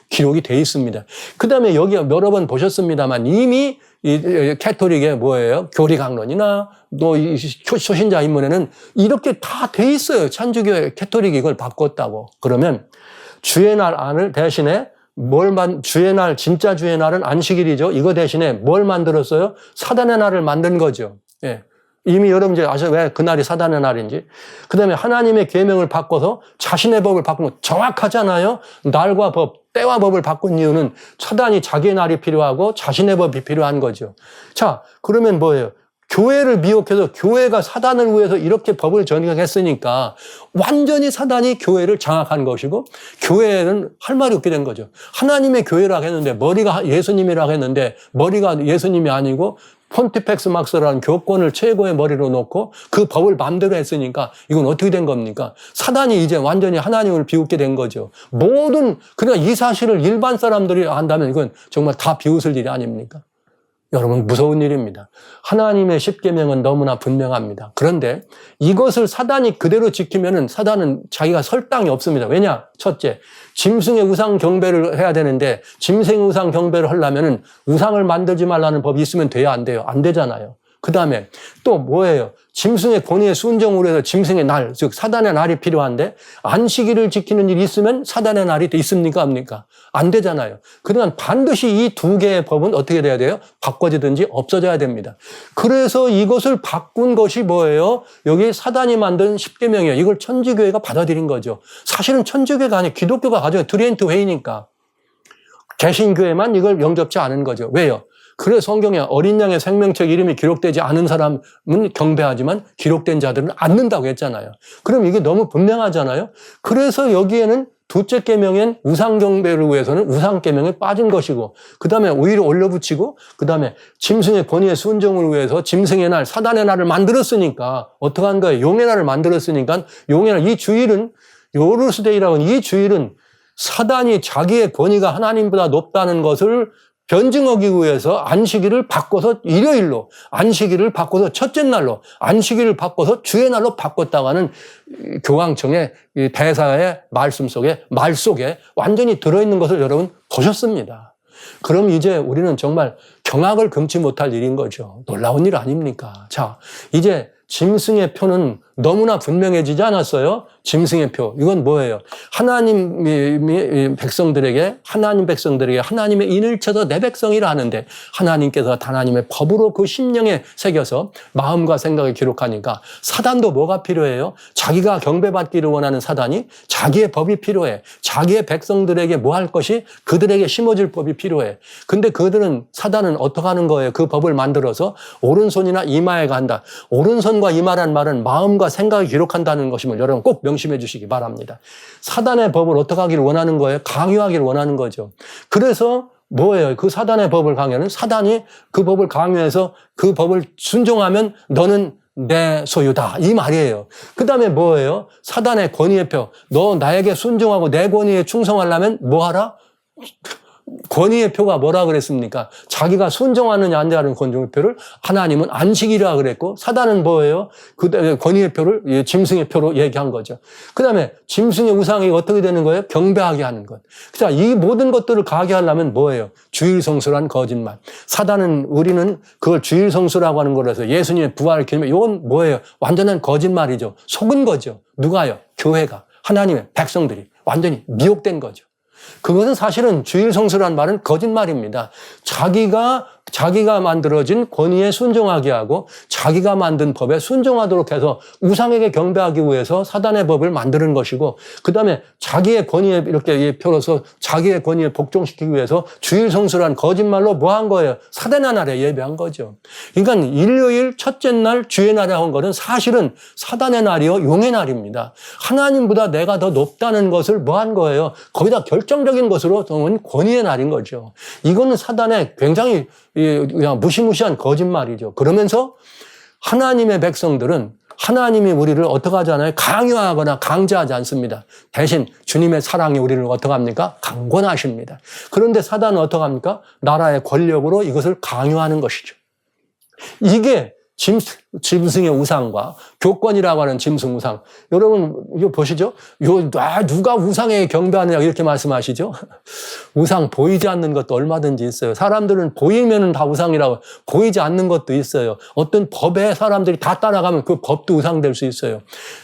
기록이 돼 있습니다. 그 다음에 여기 여러 번 보셨습니다만 이미 이 캐톨릭의 뭐예요? 교리강론이나 또 이 초신자 인문에는 이렇게 다 돼 있어요. 천주교의 캐톨릭이 이걸 바꿨다고. 그러면 주의 날 안을 대신에 주의 날, 진짜 주의 날은 안식일이죠. 이거 대신에 뭘 만들었어요? 사단의 날을 만든 거죠. 예. 이미 여러분 이제 아셔 왜 그날이 사단의 날인지. 그 다음에 하나님의 계명을 바꿔서 자신의 법을 바꾼 거 정확하잖아요. 날과 법, 때와 법을 바꾼 이유는 사단이 자기의 날이 필요하고 자신의 법이 필요한 거죠. 자, 그러면 뭐예요? 교회를 미혹해서 교회가 사단을 위해서 이렇게 법을 전개했으니까 완전히 사단이 교회를 장악한 것이고 교회는 할 말이 없게 된 거죠. 하나님의 교회라고 했는데 머리가 예수님이라고 했는데 머리가 예수님이 아니고 폰티펙스 막스라는 교권을 최고의 머리로 놓고 그 법을 마음대로 했으니까 이건 어떻게 된 겁니까? 사단이 이제 완전히 하나님을 비웃게 된 거죠. 그러니까 이 사실을 일반 사람들이 안다면 이건 정말 다 비웃을 일이 아닙니까? 여러분 무서운 일입니다. 하나님의 십계명은 너무나 분명합니다. 그런데 이것을 사단이 그대로 지키면은 사단은 자기가 설 땅이 없습니다. 왜냐? 첫째, 짐승의 우상 경배를 해야 되는데 짐승의 우상 경배를 하려면은 우상을 만들지 말라는 법이 있으면 돼야 안 돼요. 안 되잖아요. 그 다음에 또 뭐예요? 짐승의 권위에 순종으로 해서 짐승의 날, 즉 사단의 날이 필요한데 안식일을 지키는 일이 있으면 사단의 날이 있습니까? 합니까? 안 되잖아요. 그러면 반드시 이 두 개의 법은 어떻게 돼야 돼요? 바꿔지든지 없어져야 됩니다. 그래서 이것을 바꾼 것이 뭐예요? 여기 사단이 만든 십계명이에요. 이걸 천주교회가 받아들인 거죠. 사실은 천주교회가 아니고 기독교가 가져온 트리엔트 회의니까 개신교회만 이걸 영접지 않은 거죠. 왜요? 그래서 성경에 어린 양의 생명책 이름이 기록되지 않은 사람은 경배하지만 기록된 자들은 않는다고 했잖아요. 그럼 이게 너무 분명하잖아요. 그래서 여기에는 둘째 계명인 우상 경배를 위해서는 우상 계명에 빠진 것이고 그다음에 오히려 올려붙이고 그다음에 짐승의 권위의 순종을 위해서 짐승의 날, 사단의 날을 만들었으니까 어떻게 한 거예요? 용의 날을 만들었으니까 용의 날, 이 주일은 요르스데이라고 하는 이 주일은 사단이 자기의 권위가 하나님보다 높다는 것을 변증하기 위해서 안식일을 바꿔서 일요일로, 안식일을 바꿔서 첫째 날로, 안식일을 바꿔서 주의 날로 바꿨다고 하는 교황청의 대사의 말 속에 완전히 들어있는 것을 여러분 보셨습니다. 그럼 이제 우리는 정말 경악을 금치 못할 일인 거죠. 놀라운 일 아닙니까? 자, 이제 짐승의 표는 너무나 분명해지지 않았어요? 짐승의 표. 이건 뭐예요? 하나님 백성들에게 하나님의 인을 쳐서 내 백성이라 하는데 하나님께서 하나님의 법으로 그 심령에 새겨서 마음과 생각을 기록하니까 사단도 뭐가 필요해요? 자기가 경배받기를 원하는 사단이 자기의 법이 필요해. 자기의 백성들에게 뭐 할 것이 그들에게 심어질 법이 필요해. 근데 사단은 어떻게 하는 거예요? 그 법을 만들어서 오른손이나 이마에 간다. 오른손과 이마란 말은 마음과 생각을 기록한다는 것임을 여러분 꼭 명심해 주시기 바랍니다. 사단의 법을 어떻게 하기를 원하는 거예요? 강요하기를 원하는 거죠. 그래서 뭐예요? 그 사단의 법을 강요하는 사단이 그 법을 강요해서 그 법을 순종하면 너는 내 소유다. 이 말이에요. 그 다음에 뭐예요? 사단의 권위의 표. 너 나에게 순종하고 내 권위에 충성하려면 뭐 하라? 권위의 표가 뭐라 그랬습니까? 자기가 순종하느냐 안 되느냐는 권위의 표를 하나님은 안식이라 그랬고 사단은 뭐예요? 그 권위의 표를 짐승의 표로 얘기한 거죠. 그 다음에 짐승의 우상이 어떻게 되는 거예요? 경배하게 하는 것. 자, 이 모든 것들을 가게 하려면 뭐예요? 주일성수란 거짓말. 사단은 우리는 그걸 주일성수라고 하는 거라서 예수님의 부활을 기념해. 이건 뭐예요? 완전한 거짓말이죠. 속은 거죠. 누가요? 교회가. 하나님의 백성들이 완전히 미혹된 거죠. 그것은 사실은 주일성수라는 말은 거짓말입니다. 자기가 만들어진 권위에 순종하게 하고 자기가 만든 법에 순종하도록 해서 우상에게 경배하기 위해서 사단의 법을 만드는 것이고 그 다음에 자기의 권위에 이렇게 펴서 자기의 권위에 복종시키기 위해서 주일성수라는 거짓말로 뭐 한 거예요? 사단의 날에 예배한 거죠. 그러니까 일요일 첫째 날 주의 날이라고 한 것은 사실은 사단의 날이요 용의 날입니다. 하나님보다 내가 더 높다는 것을 뭐 한 거예요? 거기다 결정적인 것으로 정은 권위의 날인 거죠. 이거는 사단의 굉장히 그냥 무시무시한 거짓말이죠. 그러면서 하나님의 백성들은 하나님이 우리를 어떻게 하잖아요? 강요하거나 강제하지 않습니다. 대신 주님의 사랑이 우리를 어떻게 합니까? 강권하십니다. 그런데 사단은 어떻게 합니까? 나라의 권력으로 이것을 강요하는 것이죠. 이게 짐승의 우상과 교권이라고 하는 짐승 우상. 여러분, 이거 보시죠? 누가 우상에 경배하느냐, 이렇게 말씀하시죠? 우상 보이지 않는 것도 얼마든지 있어요. 사람들은 보이면은 다 우상이라고, 보이지 않는 것도 있어요. 어떤 법에 사람들이 다 따라가면 그 법도 우상될 수 있어요.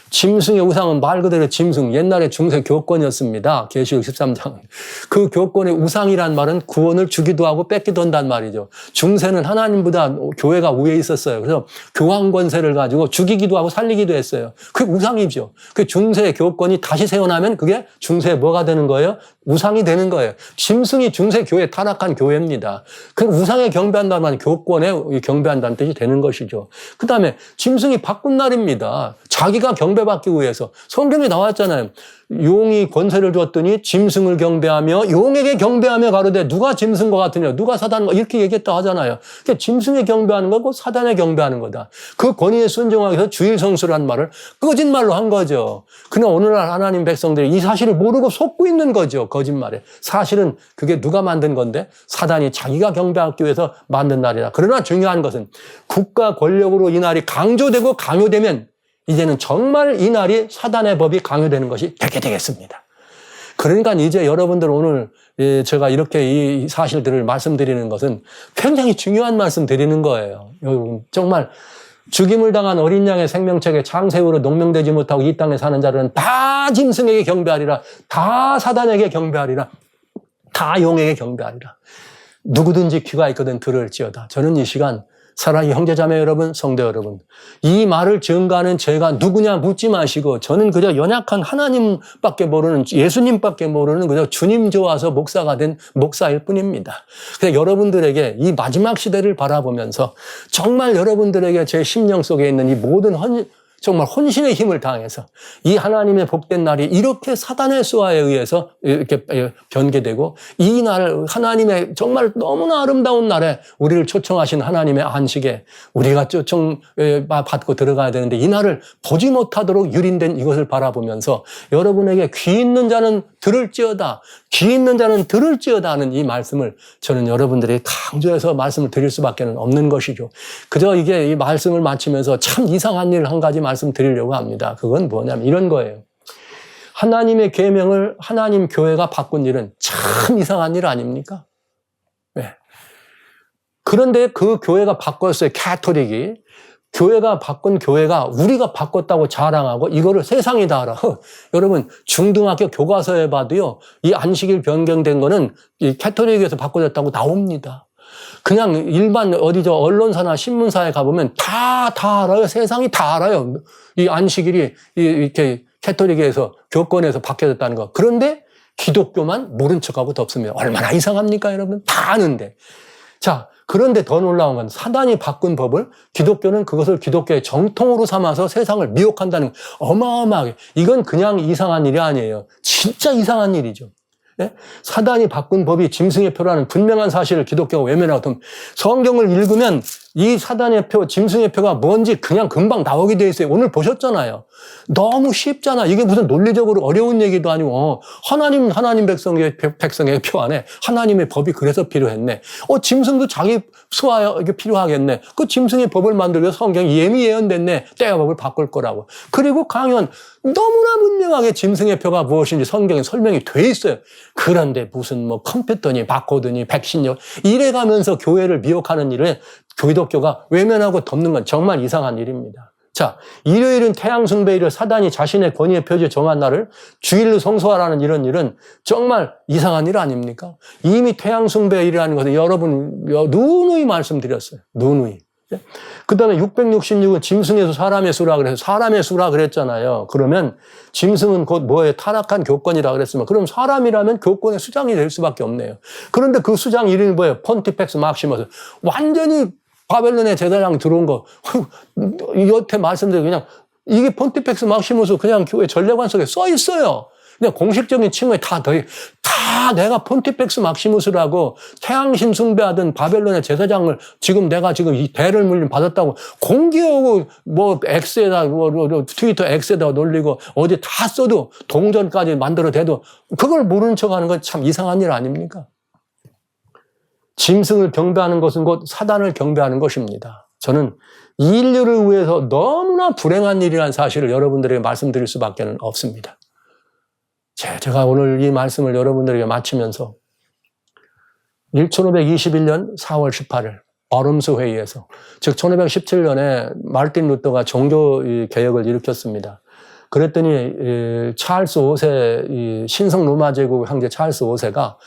짐승의 우상은 말 그대로 짐승, 옛날에 중세 교권이었습니다. 계시록 13장. 그 교권의 우상이란 말은 구원을 주기도 하고 뺏기도 한단 말이죠. 중세는 하나님보다 교회가 위에 있었어요. 그래서 교황 권세를 가지고 죽이기도 하고 살리기도 했어요. 그게 우상이죠. 그 중세 교권이 다시 세워나면 그게 중세 뭐가 되는 거예요? 우상이 되는 거예요. 짐승이 중세 교회 타락한 교회입니다. 그 우상에 경배한다는 말은 교권에 경배한다는 뜻이 되는 것이죠. 그 다음에 짐승이 바꾼 날입니다. 자기가 경배받기 위해서. 성경에 나왔잖아요. 용이 권세를 줬더니 짐승을 경배하며 용에게 경배하며 가로되 누가 짐승과 같으냐 누가 사단과 이렇게 얘기했다 하잖아요. 그러니까 짐승에 경배하는 거고 사단에 경배하는 거다. 그 권위에 순종하기 위해서 주일성수라는 말을 거짓말로 한 거죠. 그러나 오늘날 하나님 백성들이 이 사실을 모르고 속고 있는 거죠. 거짓말에. 사실은 그게 누가 만든 건데 사단이 자기가 경배하기 위해서 만든 날이다. 그러나 중요한 것은 국가 권력으로 이 날이 강조되고 강요되면 이제는 정말 이 날이 사단의 법이 강요되는 것이 되게 되겠습니다. 그러니까 이제 여러분들 오늘 제가 이렇게 이 사실들을 말씀드리는 것은 굉장히 중요한 말씀 드리는 거예요. 정말 죽임을 당한 어린 양의 생명책에 창세후로 농명되지 못하고 이 땅에 사는 자들은 다 짐승에게 경배하리라. 다 사단에게 경배하리라. 다 용에게 경배하리라. 누구든지 귀가 있거든 들을지어다. 저는 이 시간 사랑하는 형제자매 여러분, 성도 여러분, 이 말을 증거하는 제가 누구냐 묻지 마시고 저는 그저 연약한 하나님밖에 모르는 예수님밖에 모르는 그저 주님 좋아서 목사가 된 목사일 뿐입니다. 그래서 여러분들에게 이 마지막 시대를 바라보면서 정말 여러분들에게 제 심령 속에 있는 이 모든 정말 혼신의 힘을 다해서 이 하나님의 복된 날이 이렇게 사단의 수하에 의해서 이렇게 변개되고 이 날 하나님의 정말 너무나 아름다운 날에 우리를 초청하신 하나님의 안식에 우리가 초청받고 들어가야 되는데 이 날을 보지 못하도록 유린된 이것을 바라보면서 여러분에게 귀 있는 자는 들을지어다, 귀 있는 자는 들을지어다 하는 이 말씀을 저는 여러분들이 강조해서 말씀을 드릴 수밖에 없는 것이죠. 그저 이게 이 말씀을 마치면서 참 이상한 일 한 가지 말씀드리려고 합니다. 그건 뭐냐면 이런 거예요. 하나님의 계명을 하나님 교회가 바꾼 일은 참 이상한 일 아닙니까? 네. 그런데 그 교회가 바꿨어요. 가톨릭이. 교회가 바꾼 교회가 우리가 바꿨다고 자랑하고 이거를 세상이 다 알아. 여러분 중등학교 교과서에 봐도요. 이 안식일 변경된 거는 이 가톨릭에서 바꿔졌다고 나옵니다. 그냥 일반 언론사나 신문사에 가보면 다 알아요. 세상이 다 알아요. 이 안식일이 이렇게 가톨릭에서 교권에서 바뀌어졌다는 거. 그런데 기독교만 모른 척하고 덮습니다. 얼마나 이상합니까, 여러분? 다 아는데. 자, 그런데 더 놀라운 건 사단이 바꾼 법을 기독교는 그것을 기독교의 정통으로 삼아서 세상을 미혹한다는 거. 어마어마하게. 이건 그냥 이상한 일이 아니에요. 진짜 이상한 일이죠. 예? 사단이 바꾼 법이 짐승의 표라는 분명한 사실을 기독교가 외면하고 성경을 읽으면 이 사단의 표, 짐승의 표가 뭔지 그냥 금방 나오게 돼 있어요. 오늘 보셨잖아요. 너무 쉽잖아. 이게 무슨 논리적으로 어려운 얘기도 아니고 하나님 백성의 표 안에 하나님의 법이 그래서 필요했네. 짐승도 자기 수하여 이게 필요하겠네. 그 짐승의 법을 만들고 성경이 예미 예언됐네. 때와 법을 바꿀 거라고. 그리고 강연 너무나 분명하게 짐승의 표가 무엇인지 성경에 설명이 돼 있어요. 그런데 무슨 뭐 컴퓨터니 바코드니 백신요 이래가면서 교회를 미혹하는 일을 기독교가 외면하고 덮는 건 정말 이상한 일입니다. 자, 일요일은 태양 숭배일을 사단이 자신의 권위의 표지에 정한 날을 주일로 성소하라는 이런 일은 정말 이상한 일 아닙니까? 이미 태양 숭배일이라는 것은 여러분 누누이 말씀드렸어요. 누누이. 그 다음에 666은 짐승의 수, 사람의 수라 그래서 사람의 수라 그랬잖아요. 그러면 짐승은 곧 뭐예요? 타락한 교권이라 그랬으면 그럼 사람이라면 교권의 수장이 될 수밖에 없네요. 그런데 그 수장 이름이 뭐예요? 폰티펙스 막시머스. 완전히 바벨론의 제사장 들어온 거 여태 말씀드린 그냥 이게 폰티펙스 막시머스 그냥 교회 전례관석에 써 있어요. 그냥 공식적인 칭호에 다 내가 폰티펙스 막시무스라고 태양신 숭배하던 바벨론의 제사장을 내가 이 대를 물림 받았다고 공개하고 뭐 X에다 트위터 X에다 놀리고 어디 다 써도 동전까지 만들어 대도 그걸 모르는 척하는 건 참 이상한 일 아닙니까? 짐승을 경배하는 것은 곧 사단을 경배하는 것입니다. 저는 인류를 위해서 너무나 불행한 일이라는 사실을 여러분들에게 말씀드릴 수밖에 없습니다. 제가 오늘 이 말씀을 여러분들에게 마치면서 1521년 4월 18일 버름스 회의에서 즉 1517년에 마르틴 루터가 종교 개혁을 일으켰습니다. 그랬더니 찰스 5세 신성 로마 제국 황제 찰스 5세가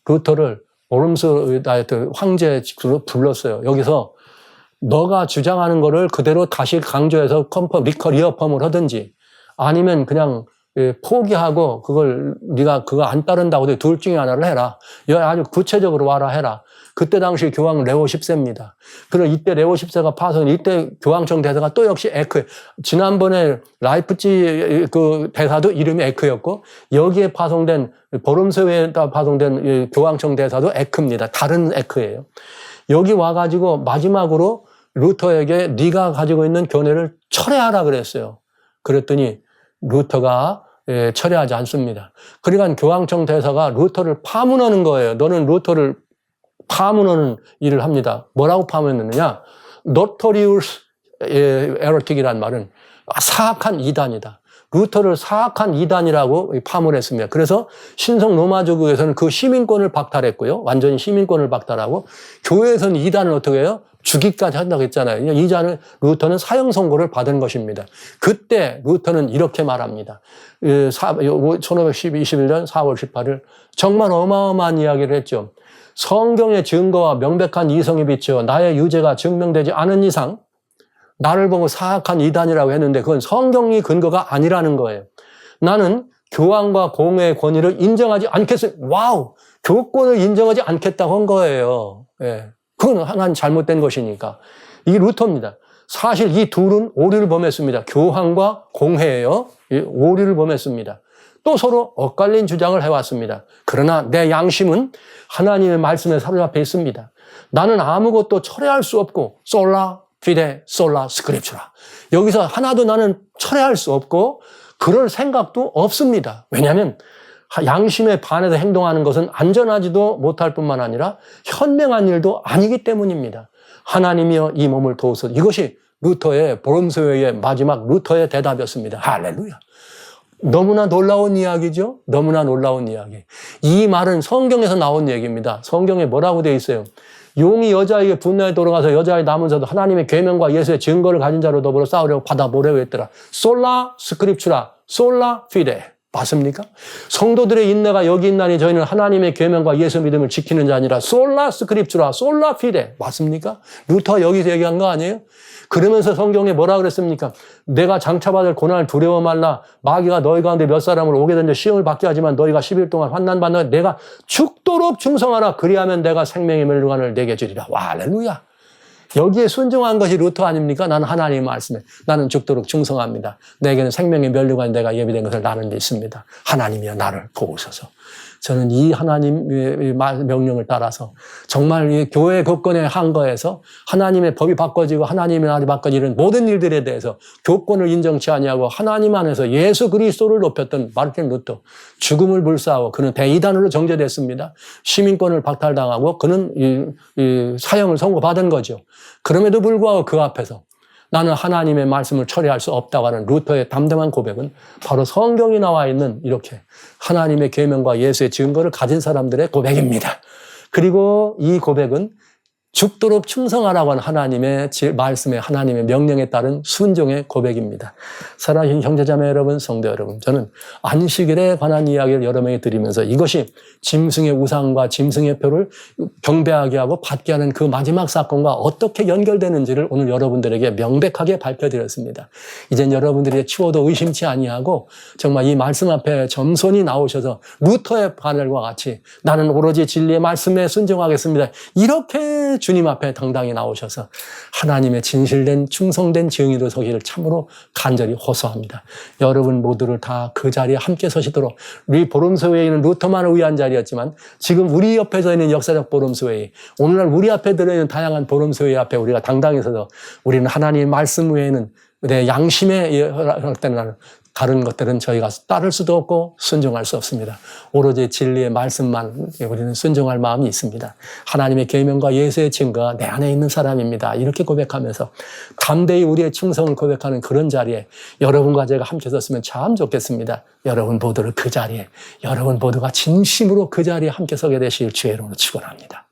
루터를 버름스 황제로 불렀어요. 여기서 너가 주장하는 거를 그대로 다시 강조해서 리어펌을 하든지 아니면 그냥 포기하고 네가 그거 안 따른다고 둘 중에 하나를 해라. 아주 구체적으로 와라 해라. 그때 당시 교황 레오 10세입니다. 그리고 이때 레오 10세가 파송, 이때 교황청 대사가 또 역시 에크. 지난번에 라이프치 그 대사도 이름이 에크였고 여기에 파송된 버름스회에 파송된 교황청 대사도 에크입니다. 다른 에크예요. 여기 와가지고 마지막으로 루터에게 네가 가지고 있는 교내를 철회하라 그랬어요. 그랬더니 루터가 철회하지 않습니다. 그러니까 교황청 대사가 루터를 파문하는 거예요. 너는 루터를 파문하는 일을 합니다. 뭐라고 파문했느냐? Notorious Heretic이란 말은 사악한 이단이다. 루터를 사악한 이단이라고 파문했습니다. 그래서 신성 로마 제국에서는 그 시민권을 박탈했고요. 완전히 시민권을 박탈하고 교회에서는 이단을 어떻게 해요? 죽이까지 한다고 했잖아요. 이자는 루터는 사형 선고를 받은 것입니다. 그때 루터는 이렇게 말합니다. 1521년 4월 18일 정말 어마어마한 이야기를 했죠. 성경의 증거와 명백한 이성에 비추어 나의 유죄가 증명되지 않은 이상 나를 보고 사악한 이단이라고 했는데 그건 성경이 근거가 아니라는 거예요. 나는 교황과 공회의 권위를 인정하지 않겠어요. 와우! 교권을 인정하지 않겠다고 한 거예요. 예. 그건 하나는 잘못된 것이니까. 이게 루터입니다. 사실 이 둘은 오류를 범했습니다. 교황과 공회예요. 오류를 범했습니다. 또 서로 엇갈린 주장을 해왔습니다. 그러나 내 양심은 하나님의 말씀에 사로잡혀 있습니다. 나는 아무것도 철회할 수 없고 솔라 피데 솔라 스크립추라. 여기서 하나도 나는 철회할 수 없고 그럴 생각도 없습니다. 왜냐하면 양심에 반해서 행동하는 것은 안전하지도 못할 뿐만 아니라 현명한 일도 아니기 때문입니다. 하나님이여 이 몸을 도우소서. 이것이 루터의 버름스회의 마지막 루터의 대답이었습니다. 할렐루야. 너무나 놀라운 이야기죠? 너무나 놀라운 이야기. 이 말은 성경에서 나온 얘기입니다. 성경에 뭐라고 되어 있어요? 용이 여자에게 분노에 돌아가서 여자의 남은 자도 하나님의 계명과 예수의 증거를 가진 자로 더불어 싸우려고 받아보려고 했더라. 솔라 스크립추라, 솔라 피데. 맞습니까? 성도들의 인내가 여기 있나니 저희는 하나님의 계명과 예수 믿음을 지키는 자 아니라 솔라 스크립추라, 솔라 피데. 맞습니까? 루터 여기서 얘기한 거 아니에요? 그러면서 성경에 뭐라 그랬습니까? 내가 장차받을 고난을 두려워 말라. 마귀가 너희 가운데 몇 사람을 오게 던져 시험을 받게 하지만 너희가 10일 동안 환난받는 내가 죽도록 충성하라. 그리하면 내가 생명의 멸류관을 내게 주리라. 와, 할렐루야. 여기에 순종한 것이 루터 아닙니까? 나는 하나님의 말씀에 나는 죽도록 충성합니다. 내게는 생명의 멸류관이 내가 예비된 것을 나는 믿습니다. 하나님이여 나를 도우소서. 저는 이 하나님의 명령을 따라서 정말 이 교회 교권의 한거에서 하나님의 법이 바꿔지고 하나님의 날이 바꿔지는 모든 일들에 대해서 교권을 인정치 아니하고 하나님 안에서 예수 그리스도를 높였던 마르틴 루터, 죽음을 불사하고 그는 대이단으로 정죄됐습니다. 시민권을 박탈당하고 그는 이 사형을 선고받은 거죠. 그럼에도 불구하고 그 앞에서 나는 하나님의 말씀을 처리할 수 없다고 하는 루터의 담대한 고백은 바로 성경이 나와 있는 이렇게 하나님의 계명과 예수의 증거를 가진 사람들의 고백입니다. 그리고 이 고백은 죽도록 충성하라고 하는 하나님의 말씀에 하나님의 명령에 따른 순종의 고백입니다. 사랑하는 형제자매 여러분, 성도 여러분, 저는 안식일에 관한 이야기를 여러 명이 드리면서 이것이 짐승의 우상과 짐승의 표를 경배하게 하고 받게 하는 그 마지막 사건과 어떻게 연결되는지를 오늘 여러분들에게 명백하게 밝혀드렸습니다. 이젠 여러분들이 추워도 의심치 아니하고 정말 이 말씀 앞에 점손이 나오셔서 루터의 바늘과 같이 나는 오로지 진리의 말씀에 순종하겠습니다. 이렇게 주님 앞에 당당히 나오셔서 하나님의 진실된 충성된 증인으로 서기를 참으로 간절히 호소합니다. 여러분 모두를 다 그 자리에 함께 서시도록 우리 보름소회에 있는 루터만을 위한 자리였지만 지금 우리 옆에서 있는 역사적 보름소회, 오늘날 우리 앞에 들어있는 다양한 보름소회 앞에 우리가 당당히 서서 우리는 하나님의 말씀 외에는 내 양심에 허락되는 다른 것들은 저희가 따를 수도 없고 순종할 수 없습니다. 오로지 진리의 말씀만 우리는 순종할 마음이 있습니다. 하나님의 계명과 예수의 증거가 내 안에 있는 사람입니다. 이렇게 고백하면서 담대히 우리의 충성을 고백하는 그런 자리에 여러분과 제가 함께 섰으면 참 좋겠습니다. 여러분 모두를 그 자리에, 여러분 모두가 진심으로 그 자리에 함께 서게 되실 주의 이름으로 축원합니다.